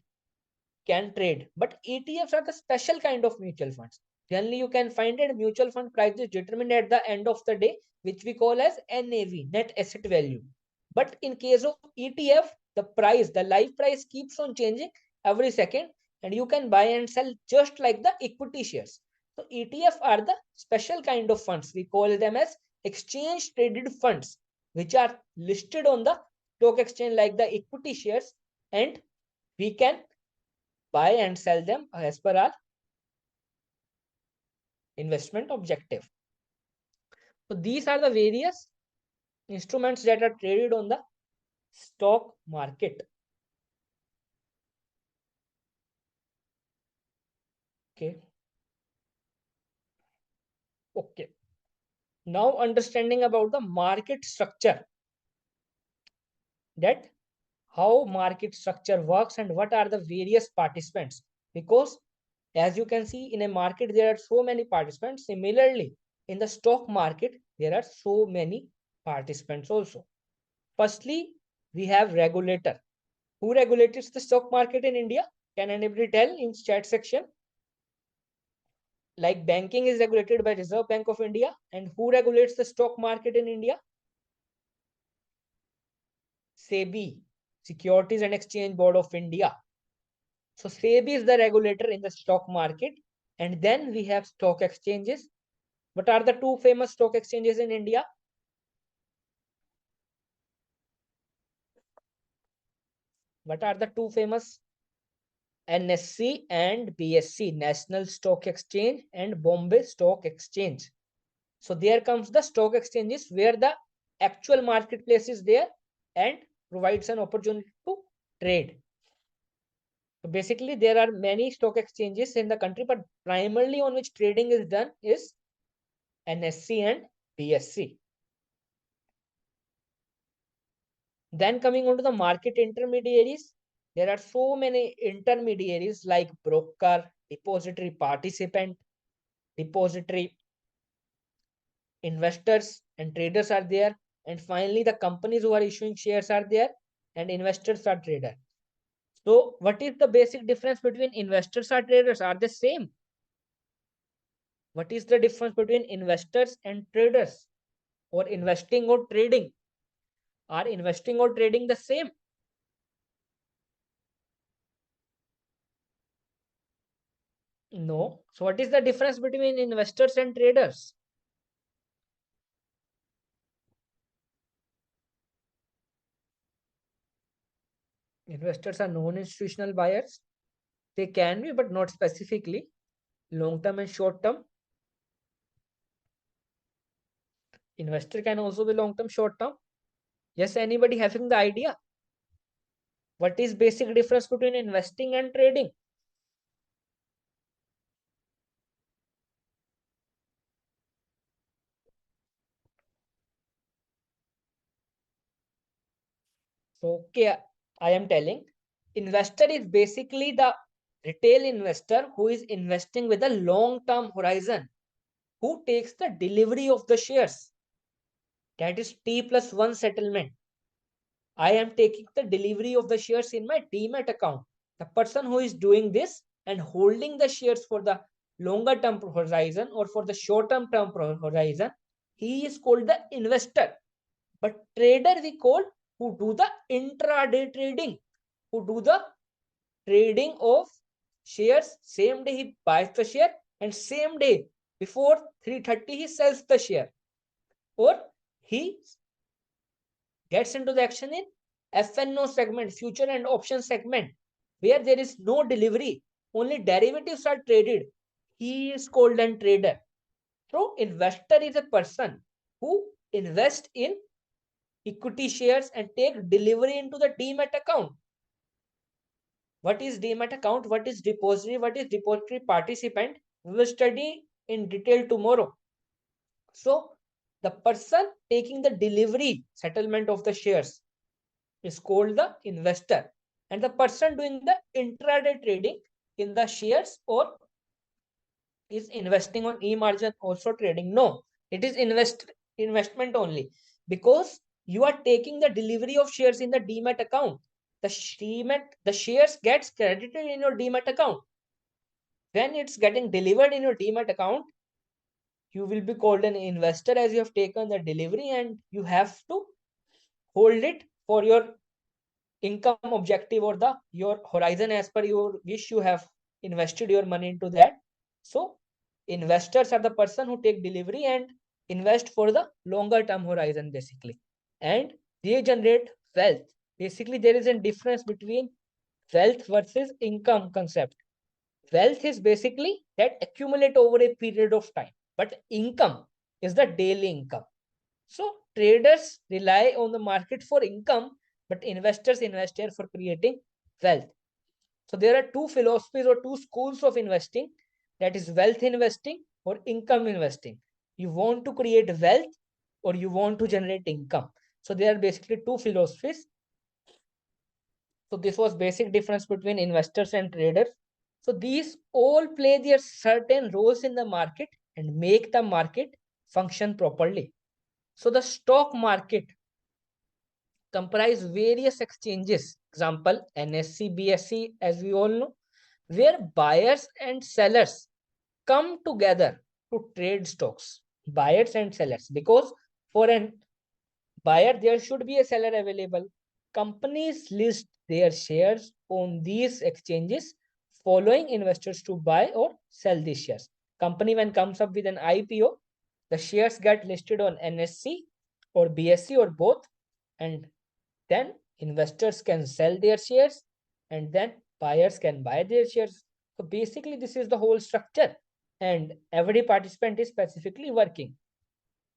can trade. But ETFs are the special kind of mutual funds. Generally, you can find it mutual fund price is determined at the end of the day, which we call as NAV, net asset value. But in case of ETF, the price, the live price keeps on changing every second, and you can buy and sell just like the equity shares. So ETF are the special kind of funds. We call them as exchange traded funds, which are listed on the stock exchange like the equity shares, and we can buy and sell them as per our investment objective. So these are the various instruments that are traded on the stock market. Okay. Okay. Now understanding about the market structure, that how market structure works and what are the various participants. Because as you can see in a market, there are so many participants. Similarly, in the stock market, there are so many participants also. Firstly, we have regulator. Who regulates the stock market in India? Can anybody tell in chat section? Like banking is regulated by Reserve Bank of India. And who regulates the stock market in India? SEBI, Securities and Exchange Board of India. So SEBI is the regulator in the stock market. And then we have stock exchanges. What are the two famous stock exchanges in India? What are the two famous? NSE and BSE, National Stock Exchange and Bombay Stock Exchange. So there comes the stock exchanges where the actual marketplace is there and provides an opportunity to trade. So basically, there are many stock exchanges in the country, but primarily on which trading is done is NSE and BSE. Then coming on to the market intermediaries, there are so many intermediaries like broker, depository participant, depository investors and traders are there. And finally, the companies who are issuing shares are there and investors are traders. So what is the basic difference between investors or traders? Are they same? What is the difference between investors and traders, or investing or trading? Are investing or trading the same? No. So what is the difference between investors and traders? Investors are non-institutional buyers. They can be, but not specifically. Long term and short term. Investor can also be long term, short term. Yes, anybody having the idea? What is basic difference between investing and trading? So, okay, I am telling. Investor is basically the retail investor who is investing with a long term horizon, who takes the delivery of the shares. That is T plus 1 settlement. I am taking the delivery of the shares in my Demat account. The person who is doing this and holding the shares for the longer term horizon or for the short term horizon, he is called the investor. But trader we call who do the intraday trading, who do the trading of shares. Same day he buys the share and same day before 3:30 he sells the share, or he gets into the action in FNO segment, future and option segment, where there is no delivery, only derivatives are traded. He is called a trader. So investor is a person who invest in equity shares and take delivery into the Demat account. What is Demat account? What is depository? What is depository participant? We will study in detail tomorrow. So the person taking the delivery settlement of the shares is called the investor, and the person doing the intraday trading in the shares or is investing on e-margin also trading. No, it is investment only, because you are taking the delivery of shares in the Demat account. The shares gets credited in your Demat account. When it's getting delivered in your Demat account, you will be called an investor, as you have taken the delivery and you have to hold it for your income objective or the your horizon. As per your wish, you have invested your money into that. So investors are the person who take delivery and invest for the longer term horizon basically, and they generate wealth. Basically there is a difference between wealth versus income concept. Wealth is basically that accumulate over a period of time, but income is the daily income. So traders rely on the market for income, but investors invest here for creating wealth. So there are two philosophies or two schools of investing, that is wealth investing or income investing. You want to create wealth or you want to generate income. So there are basically two philosophies. So this was basic difference between investors and traders. So these all play their certain roles in the market and make the market function properly. So the stock market comprise various exchanges, example NSE, BSE, as we all know, where buyers and sellers come together to trade stocks. Buyers and sellers, because for an buyer there should be a seller available. Companies list their shares on these exchanges, following investors to buy or sell these shares. Company when comes up with an IPO, the shares get listed on NSE or BSE or both, and then investors can sell their shares and then buyers can buy their shares. So basically this is the whole structure, and every participant is specifically working.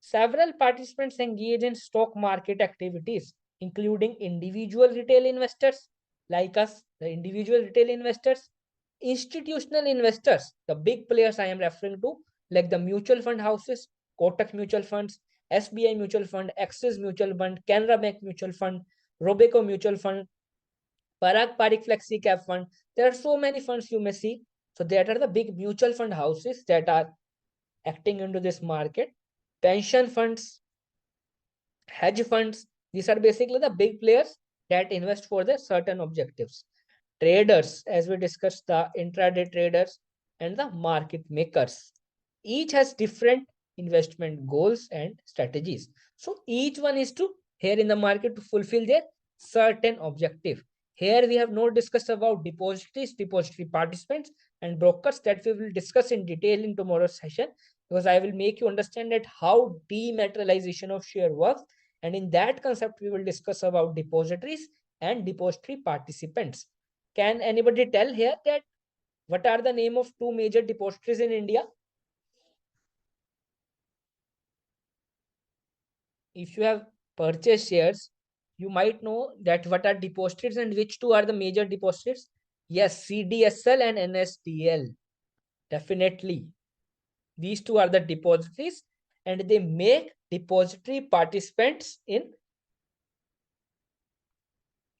Several participants engage in stock market activities, including individual retail investors like us, the individual retail investors, institutional investors, the big players I am referring to, like the mutual fund houses, Kotak mutual funds, SBI mutual fund, Axis mutual fund, Canara Bank mutual fund, Robeco mutual fund, Parag Parikh Flexi Cap fund. There are so many funds you may see. So that are the big mutual fund houses that are acting into this market. Pension funds, hedge funds, these are basically the big players that invest for their certain objectives. Traders, as we discussed, the intraday traders and the market makers. Each has different investment goals and strategies. So each one is to here in the market to fulfill their certain objective. Here we have not discussed about depositories, depository participants, and brokers that we will discuss in detail in tomorrow's session, because I will make you understand that how dematerialization of share works. And in that concept, we will discuss about depositories and depository participants. Can anybody tell here that what are the name of two major depositories in India? If you have purchased shares, you might know that what are depositories and which two are the major depositories. Yes, CDSL and NSDL. Definitely. These two are the depositories, and they make depository participants in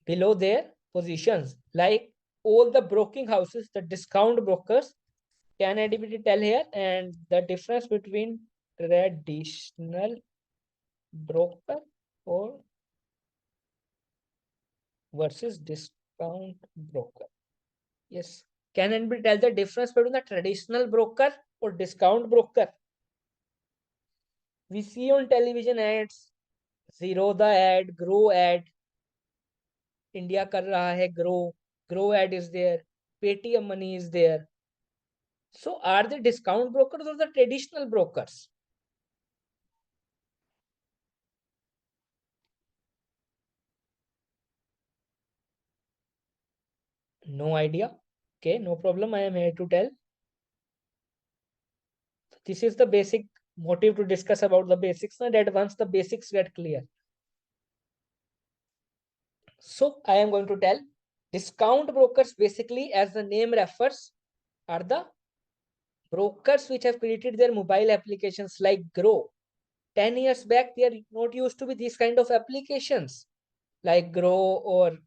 below their positions. Like all the broking houses, the discount brokers. Can anybody tell here? And the difference between traditional broker or versus discount broker? Yes. Can anybody tell the difference between the traditional broker or discount broker? We see on television ads, Zero the ad, Grow ad, India कर रहा है Grow ad is there, Paytm money is there. So are they discount brokers or the traditional brokers? No idea. Okay, no problem. I am here to tell. This is the basic motive to discuss about the basics, and that once the basics get clear. So I am going to tell discount brokers basically, as the name refers, are the brokers which have created their mobile applications like Grow. 10 years back, there not used to be these kind of applications like Grow or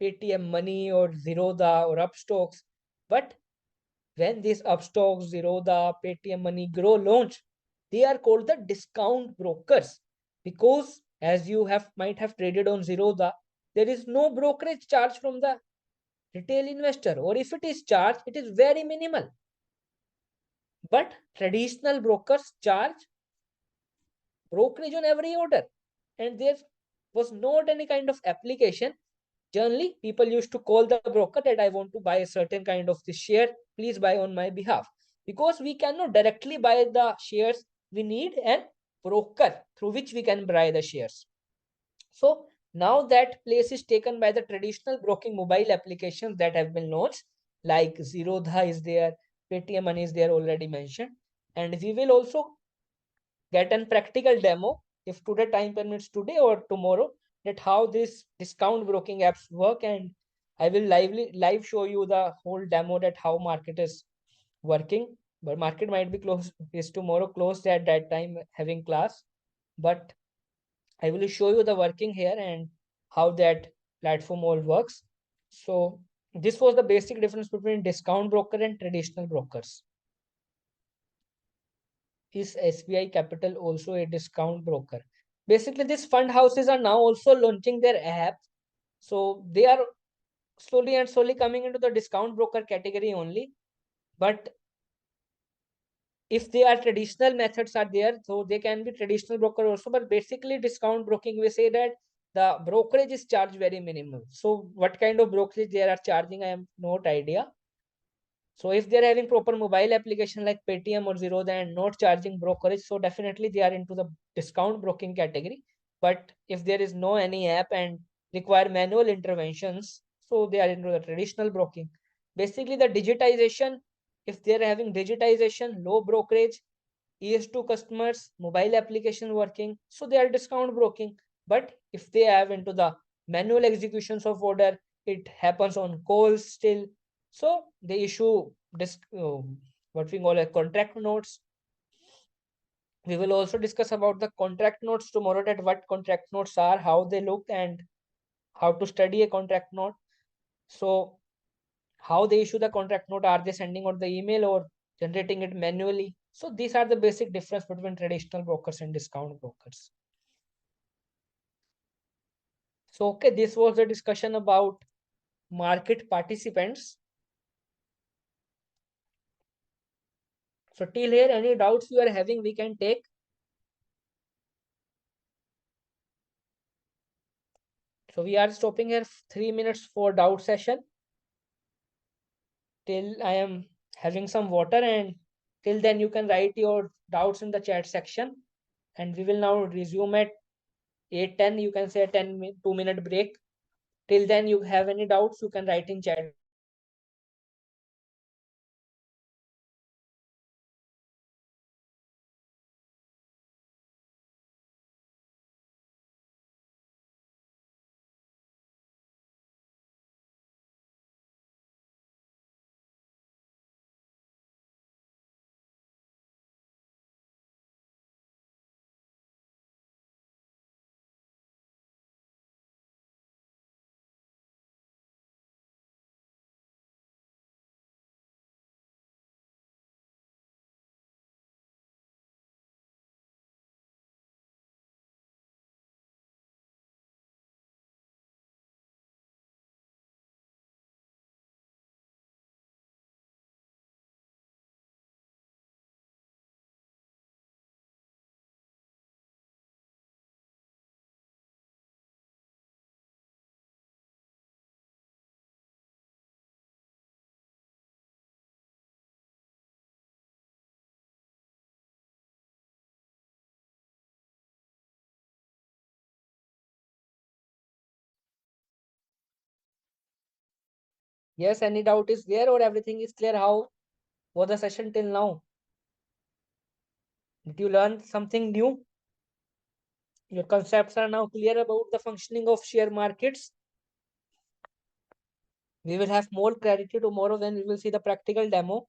Paytm Money or Zerodha or Upstocks. But when these Upstocks, Zerodha, Paytm Money, Grow launch, they are called the discount brokers, because as you have might have traded on Zerodha, there is no brokerage charge from the retail investor, or if it is charged, it is very minimal. But traditional brokers charge brokerage on every order, and there was not any kind of application. Generally, people used to call the broker that I want to buy a certain kind of the share, please buy on my behalf. Because we cannot directly buy the shares, we need a broker through which we can buy the shares. So now that place is taken by the traditional broking mobile applications that have been launched, like Zerodha is there, Paytm Money is there, already mentioned. And we will also get a practical demo, if today time permits, today or tomorrow, that how this discount broking apps work, and I will live show you the whole demo that how market is working. But market might be closed, is tomorrow closed at that time having class, but I will show you the working here and how that platform all works. So this was the basic difference between discount broker and traditional brokers. Is SBI Capital also a discount broker? Basically, these fund houses are now also launching their apps. So they are slowly and slowly coming into the discount broker category only. But if they are traditional methods are there, so they can be traditional broker also. But basically, discount broking, we say that the brokerage is charged very minimal. So what kind of brokerage they are charging, I have no idea. So if they're having proper mobile application like Paytm or Zerodha and not charging brokerage, so definitely they are into the discount broking category. But if there is no any app and require manual interventions, so they are into the traditional broking. Basically, the digitization, if they're having digitization, low brokerage, ES2 customers, mobile application working, so they are discount broking. But if they have into the manual executions of order, it happens on calls still. So they issue what we call a contract notes. We will also discuss about the contract notes tomorrow, that what contract notes are, how they look, and how to study a contract note. So how they issue the contract note, are they sending out the email or generating it manually? So these are the basic difference between traditional brokers and discount brokers. So okay, this was the discussion about market participants. So till here, any doubts you are having, we can take. So we are stopping here 3 minutes for doubt session till I am having some water, and till then you can write your doubts in the chat section, and we will now resume at 8:10. You can say a 2-minute break. Till then you have any doubts, you can write in chat. Yes, any doubt is there or everything is clear? How was the session till now? Did you learn something new? Your concepts are now clear about the functioning of share markets. We will have more clarity tomorrow when we will see the practical demo.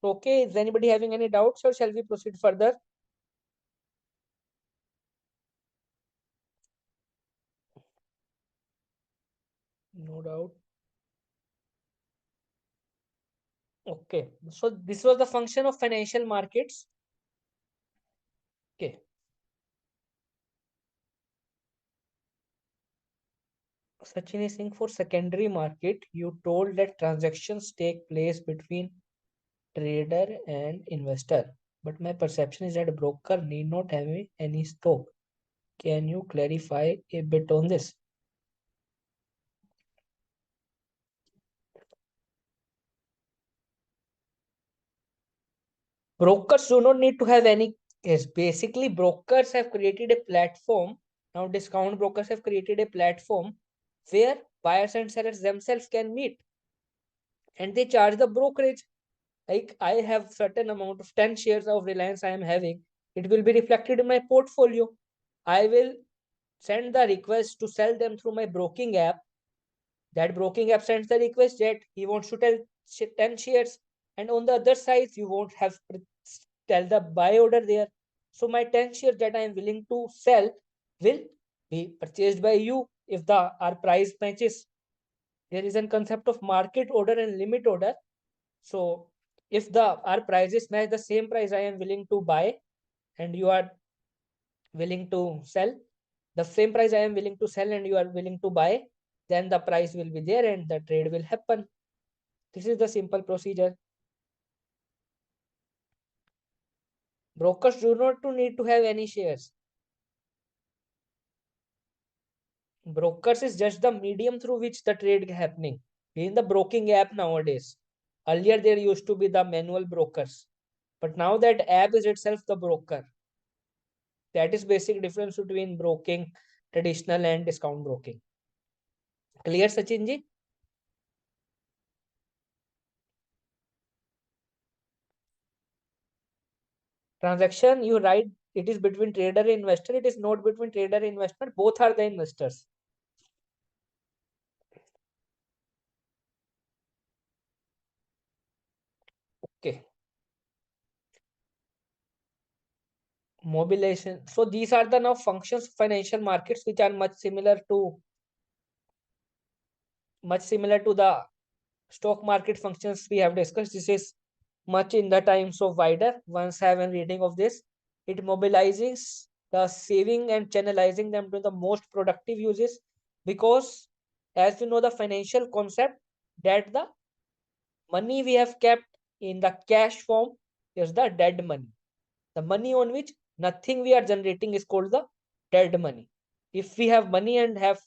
Okay, is anybody having any doubts or shall we proceed further? No doubt. Okay, so this was the function of financial markets. Okay. Sachin is saying for secondary market, you told that transactions take place between trader and investor. But my perception is that broker need not have any stock. Can you clarify a bit on this? Brokers do not need to have any. Yes, basically, brokers have created a platform. Now, discount brokers have created a platform where buyers and sellers themselves can meet, and they charge the brokerage. Like I have certain amount of 10 shares of Reliance I am having, it will be reflected in my portfolio. I will send the request to sell them through my broking app. That broking app sends the request that he wants to tell 10 shares, and on the other side you won't have tell the buy order there. So my 10 shares that I am willing to sell will be purchased by you if the our price matches. There is a concept of market order and limit order. So if the our prices match the same price I am willing to buy and you are willing to sell, the same price I am willing to sell and you are willing to buy, then the price will be there and the trade will happen. This is the simple procedure. Brokers do not need to have any shares. Brokers is just the medium through which the trade is happening. In the broking app nowadays. Earlier there used to be the manual brokers, but now that app is itself the broker. That is basic difference between broking, traditional and discount broking. Clear, Sachin ji? Transaction, you write it is between trader and investor. It is not between trader and investor. Both are the investors. Okay. Mobilization. So these are the now functions of financial markets which are much similar to the stock market functions we have discussed. This is much in the times of wider. Once have a reading of this, it mobilizes the saving and channelizing them to the most productive uses, because as you know the financial concept that the money we have kept in the cash form is the dead money. The money on which nothing we are generating is called the dead money. If we have money and have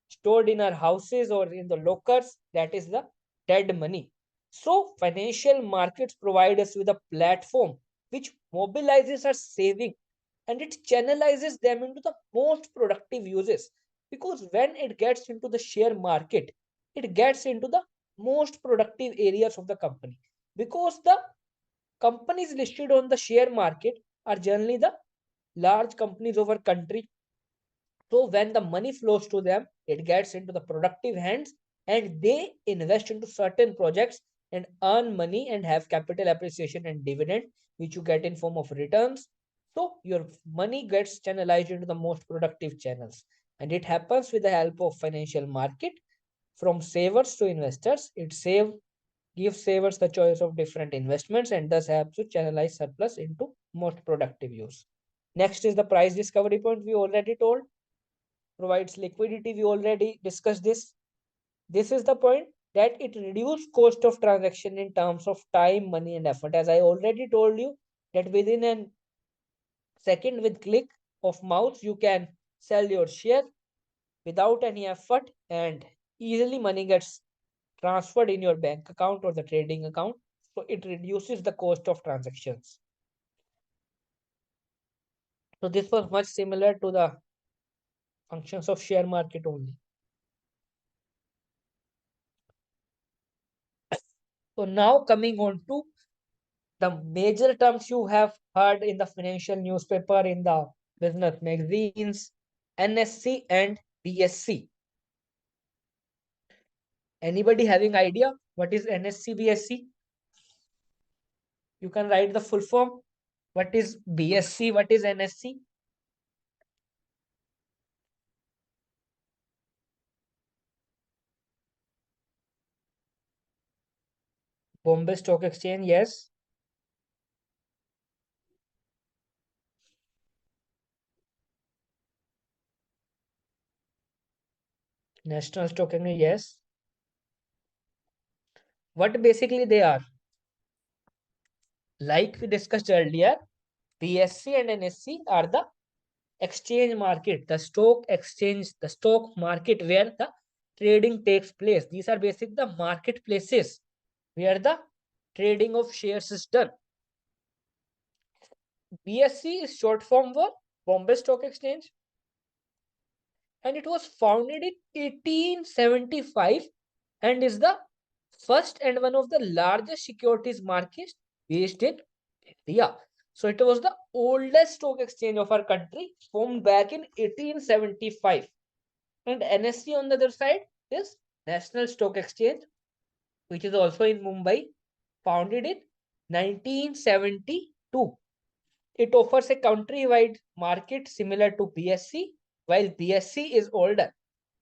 stored in our houses or in the lockers, that is the dead money. So financial markets provide us with a platform which mobilizes our saving and it channelizes them into the most productive uses, because when it gets into the share market, it gets into the most productive areas of the company, because the companies listed on the share market are generally the large companies of our country. So when the money flows to them, it gets into the productive hands and they invest into certain projects and earn money and have capital appreciation and dividend, which you get in form of returns. So your money gets channelized into the most productive channels. And it happens with the help of financial market from savers to investors. Gives savers the choice of different investments and thus helps to channelize surplus into most productive use. Next is the price discovery point we already told. Provides liquidity, we already discussed this. This is the point that it reduces cost of transaction in terms of time, money and effort. As I already told you that within a second with click of mouse you can sell your share without any effort and easily money gets transferred in your bank account or the trading account. So it reduces the cost of transactions. So this was much similar to the functions of share market only. So now coming on to the major terms you have heard in the financial newspaper, in the business magazines, NSC and BSC. Anybody having idea what is NSC, BSC? You can write the full form. What is BSC? What is NSC? Bombay Stock Exchange, yes. National Stock Exchange, yes. What basically they are? Like we discussed earlier, BSC and NSC are the exchange market, the stock exchange, the stock market where the trading takes place. These are basic the marketplaces where the trading of shares is done. BSC is short form for Bombay Stock Exchange and it was founded in 1875 and is the first and one of the largest securities markets based in India. So it was the oldest stock exchange of our country, formed back in 1875. And NSE on the other side is National Stock Exchange, which is also in Mumbai, founded in 1972. It offers a countrywide market similar to BSC, while BSC is older.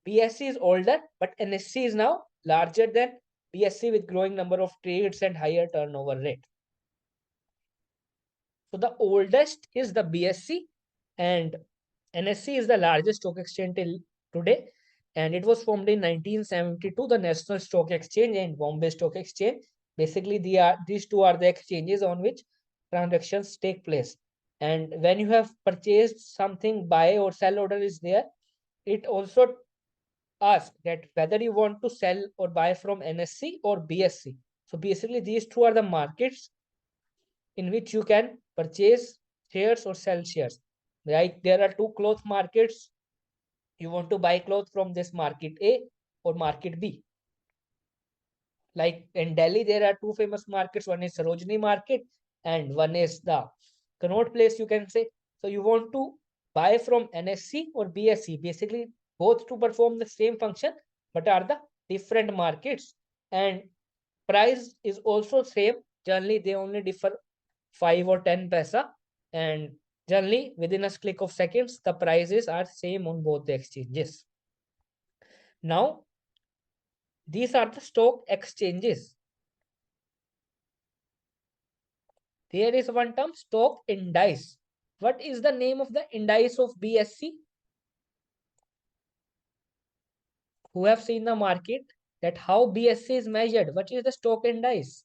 BSC is older, but NSC is now larger than BSC with growing number of trades and higher turnover rate. So the oldest is the BSC and NSC is the largest stock exchange till today. And it was formed in 1972, the National Stock Exchange and Bombay Stock Exchange. Basically, these two are the exchanges on which transactions take place. And when you have purchased something, buy or sell order is there, it also asks that whether you want to sell or buy from NSC or BSC. So basically, these two are the markets in which you can purchase shares or sell shares. Like there are two cloth markets. You want to buy clothes from this market A or market B. Like in Delhi, there are two famous markets. One is Sarojini Market and one is the connote place, you can say. So you want to buy from NSE or BSE, basically both to perform the same function, but are the different markets. And price is also same. Generally, they only differ 5 or 10 paisa. And generally, within a click of seconds, the prices are same on both the exchanges. Now, these are the stock exchanges. There is one term, stock index. What is the name of the index of BSE? Who have seen the market, that how BSE is measured? What is the stock index?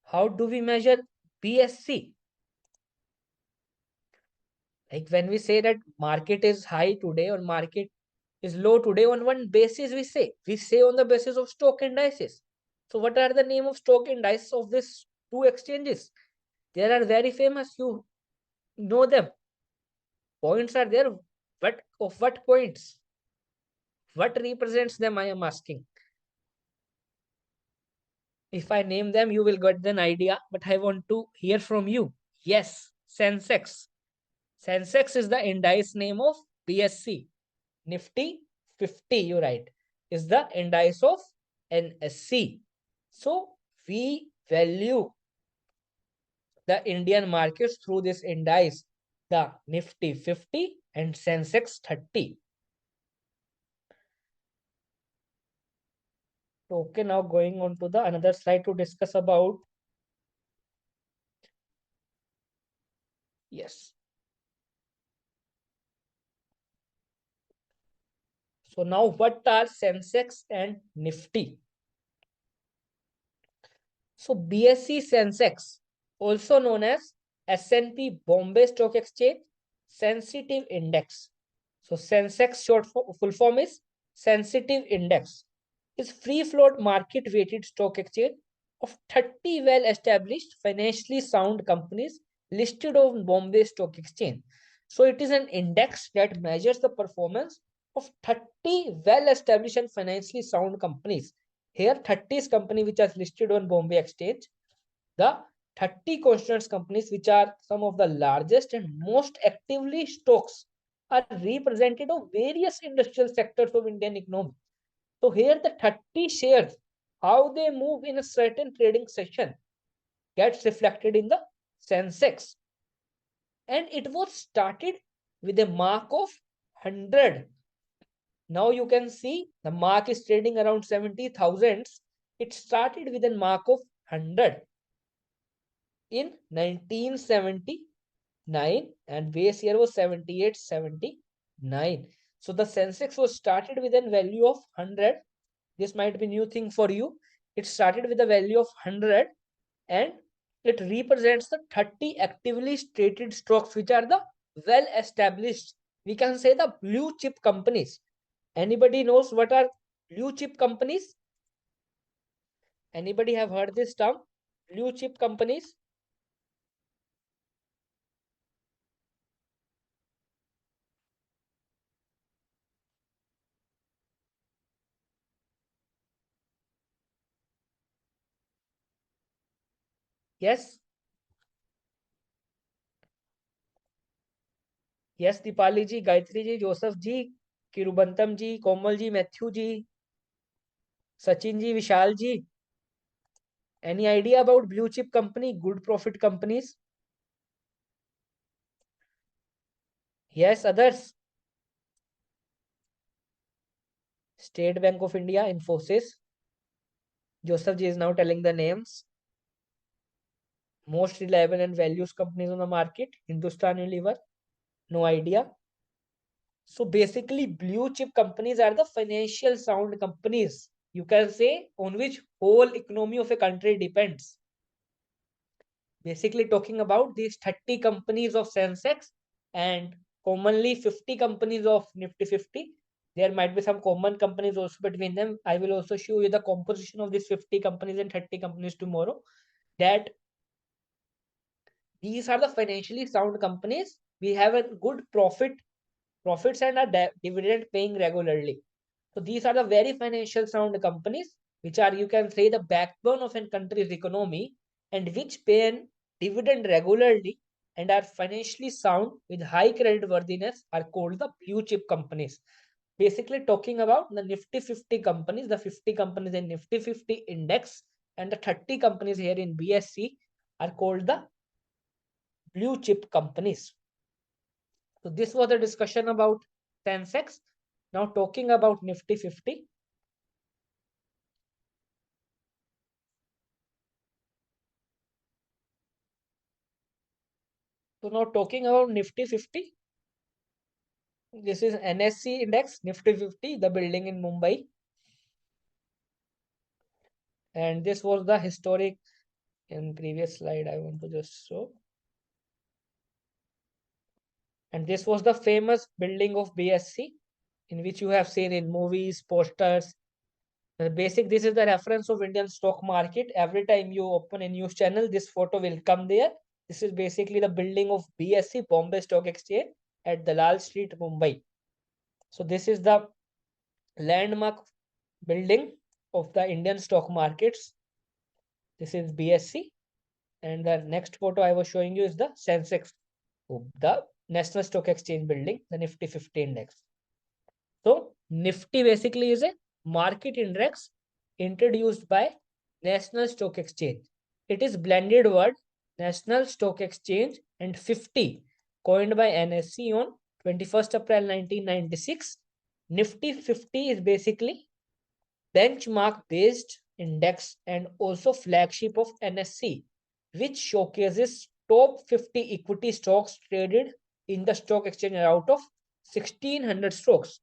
How do we measure BSE? Like when we say that market is high today or market is low today, on one basis we say on the basis of stock indices. So what are the name of stock indices of these two exchanges? They are very famous, you know them. Points are there. What of what points? What represents them, I am asking. If I name them, you will get an idea, but I want to hear from you. Yes, Sensex. Sensex is the index name of BSE. Nifty 50, you write, is the index of NSE. So we value the Indian markets through this index, the Nifty 50 and Sensex 30. Okay, now going on to the another slide to discuss about. Yes. So now what are Sensex and Nifty? So BSE Sensex, also known as S&P Bombay Stock Exchange Sensitive Index. So Sensex full form is Sensitive Index. Is free float market weighted stock exchange of 30 well established financially sound companies listed on Bombay Stock Exchange. So it is an index that measures the performance of 30 well established and financially sound companies. Here 30 is company which are listed on Bombay Exchange. The 30 constituents companies, which are some of the largest and most actively stocks, are represented of various industrial sectors of Indian economy. So here the 30 shares, how they move in a certain trading session gets reflected in the Sensex. And it was started with a mark of 100. Now you can see the mark is trading around 70,000. It started with a mark of 100 in 1979 and base year was 78, 79. So the Sensex was started with a value of 100. This might be new thing for you. It started with a value of 100 and it represents the 30 actively traded stocks which are the well established, we can say the blue chip companies. Anybody knows what are blue chip companies? Anybody have heard this term, blue chip companies? Yes. Yes, Dipali ji, Gayatri ji, Joseph ji, Kirubantam ji, Komal ji, Matthew ji, Sachin ji, Vishal ji. Any idea about blue chip company, good profit companies? Yes, others. State Bank of India, Infosys. Joseph ji is now telling the names. Most reliable and values companies on the market. Hindustan Unilever. No idea. So basically, blue chip companies are the financial sound companies, you can say, on which whole economy of a country depends. Basically talking about these 30 companies of Sensex and commonly 50 companies of Nifty 50. There might be some common companies also between them. I will also show you the composition of these 50 companies and 30 companies tomorrow. That these are the financially sound companies. We have a good profits and are dividend paying regularly. So these are the very financial sound companies, which are, you can say, the backbone of a country's economy and which pay an dividend regularly and are financially sound with high credit worthiness are called the blue chip companies. Basically talking about the Nifty 50 companies, the 50 companies in Nifty 50 index and the 30 companies here in BSE are called the blue chip companies. So this was a discussion about Sensex. Now talking about Nifty 50. So now talking about Nifty 50. This is NSE index, Nifty 50, the building in Mumbai. And this was the historic in previous slide. I want to just show. And this was the famous building of BSC in which you have seen in movies, posters. This is the reference of Indian stock market. Every time you open a news channel, this photo will come there. This is basically the building of BSC, Bombay Stock Exchange at Dalal Street, Mumbai. So this is the landmark building of the Indian stock markets. This is BSC. And the next photo I was showing you is the Sensex, the National Stock Exchange building, the Nifty 50 index. So Nifty basically is a market index introduced by National Stock Exchange. It is blended word National Stock Exchange and 50 coined by NSE on 21st April 1996. Nifty 50 is basically benchmark based index and also flagship of NSE, which showcases top 50 equity stocks traded in the stock exchange out of 1600 stocks.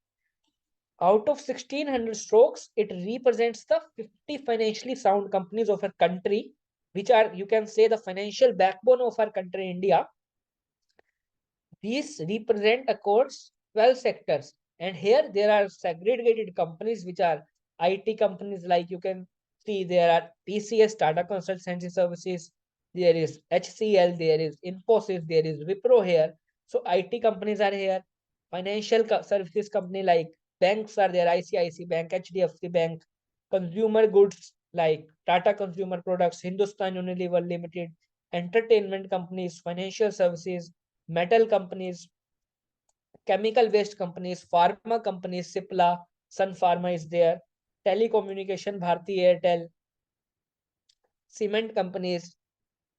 Out of 1600 stocks, it represents the 50 financially sound companies of our country, which are, you can say, the financial backbone of our country, India. These represent across 12 sectors. And here there are segregated companies which are IT companies, like you can see there are TCS, Tata Consultancy Services, there is HCL, there is Infosys, there is Wipro here. So IT companies are here. Financial services company like banks are there, ICICI Bank, HDFC Bank, consumer goods like Tata Consumer Products, Hindustan Unilever Limited, entertainment companies, financial services, metal companies, chemical waste companies, pharma companies, Cipla, Sun Pharma is there, telecommunication, Bharti Airtel, cement companies,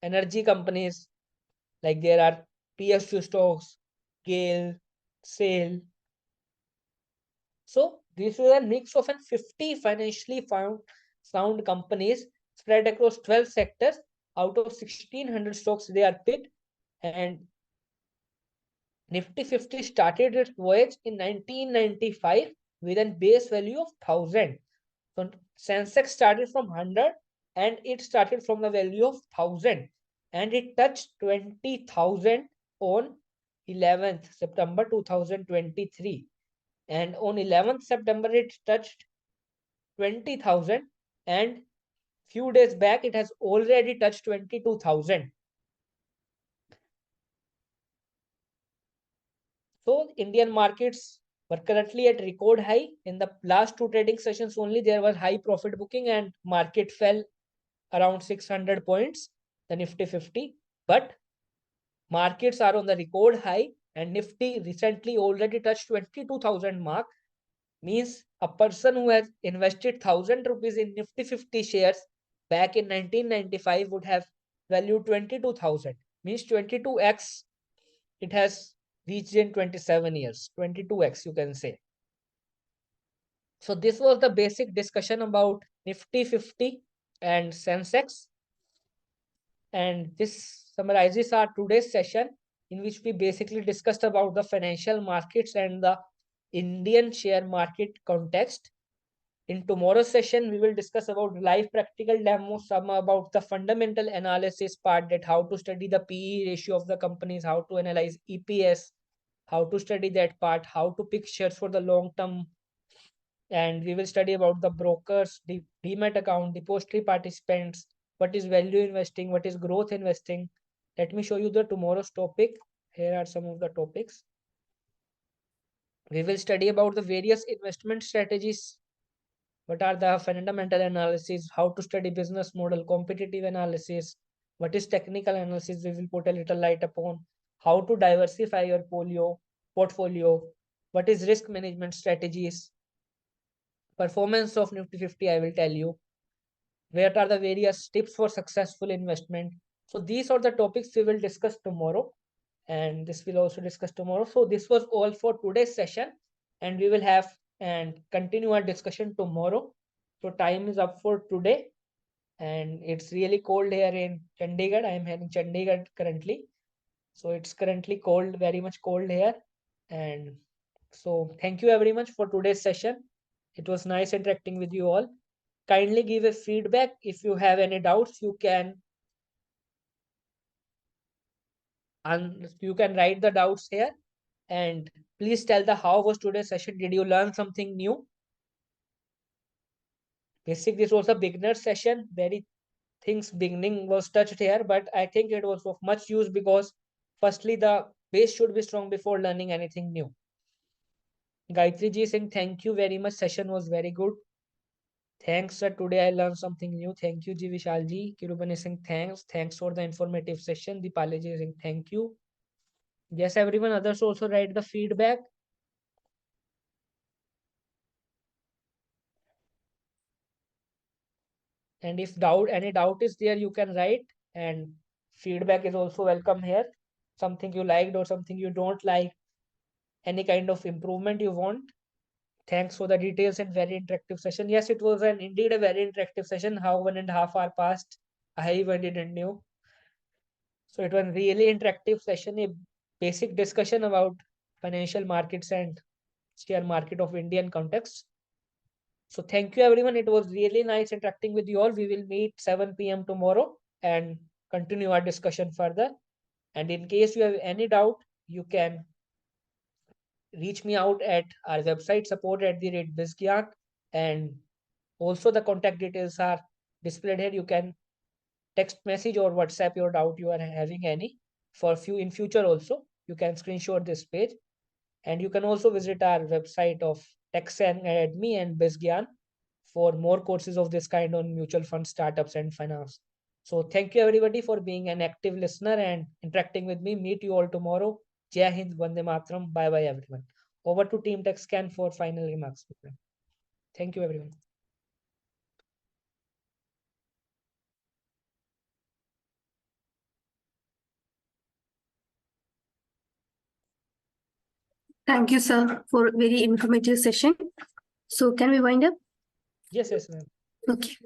energy companies, like there are PSU stocks, Gale, Sale. So this is a mix of 50 financially sound companies spread across 12 sectors. Out of 1600 stocks, they are picked, and Nifty 50 started its voyage in 1995 with a base value of 1000. So Sensex started from 100 and it started from the value of 1000 and it touched 20,000 on 11th September 2023. And on 11th September it touched 20,000 and few days back it has already touched 22,000. So Indian markets were currently at record high. In the last two trading sessions only, there was high profit booking and market fell around 600 points, the Nifty 50. But markets are on the record high and Nifty recently already touched 22,000 mark. Means a person who has invested 1000 rupees in Nifty 50 shares back in 1995 would have valued 22,000. Means 22x it has reached in 27 years, 22x you can say. So this was the basic discussion about Nifty 50 and Sensex. And this summarizes our today's session in which we basically discussed about the financial markets and the Indian share market context. In tomorrow's session, we will discuss about live practical demos, some about the fundamental analysis part, that how to study the PE ratio of the companies, how to analyze EPS, how to study that part, how to pick shares for the long term. And we will study about the brokers, the demat account, depository participants, what is value investing, what is growth investing. Let me show you the tomorrow's topic. Here are some of the topics. We will study about the various investment strategies. What are the fundamental analysis, how to study business model, competitive analysis, What is technical analysis? We will put a little light upon how to diversify your portfolio. What is risk management strategies? Performance of Nifty 50, I will tell you. What are the various tips for successful investment? So these are the topics we will discuss tomorrow, and this will also discuss tomorrow. So this was all for today's session, and we will have and continue our discussion tomorrow. So time is up for today, and it's really cold here in Chandigarh. I am here in Chandigarh currently, so it's currently cold, very much cold here. And so thank you very much for today's session. It was nice interacting with you all. Kindly give a feedback. If you have any doubts, you can write the doubts here, and please tell the how was today's session. Did you learn something new? Basically, this was a beginner session. Very things beginning was touched here, but I think it was of much use because firstly the base should be strong before learning anything new. Gayatri ji saying thank you very much. Session was very good. Thanks, sir. Today I learned something new. Thank you, Ji Vishal ji. Kiruban is saying thanks. Thanks for the informative session. Dipali ji is saying thank you. Yes, everyone. Others also write the feedback. And if any doubt is there, you can write. And feedback is also welcome here. Something you liked or something you don't like. Any kind of improvement you want. Thanks for the details and very interactive session. Yes, it was indeed a very interactive session. How 1.5 hours passed, I even didn't know. So it was really interactive session, a basic discussion about financial markets and share market of Indian context. So thank you everyone. It was really nice interacting with you all. We will meet 7 p.m. tomorrow and continue our discussion further. And in case you have any doubt, you can reach me out at our website support@bizgyan, and also the contact details are displayed here. You can text message or WhatsApp your doubt you are having any. For few in future also, you can screenshot this page, and you can also visit our website of Tex Academy and BizGyan for more courses of this kind on mutual fund, startups, and finance. So thank you everybody for being an active listener and interacting with me. Meet you all tomorrow. Jai Hind, Vande Matram. Bye bye everyone. Over to Team TechScan for final remarks. Thank you everyone. Thank you, sir, for a very informative session. So can we wind up? Yes, ma'am. Okay.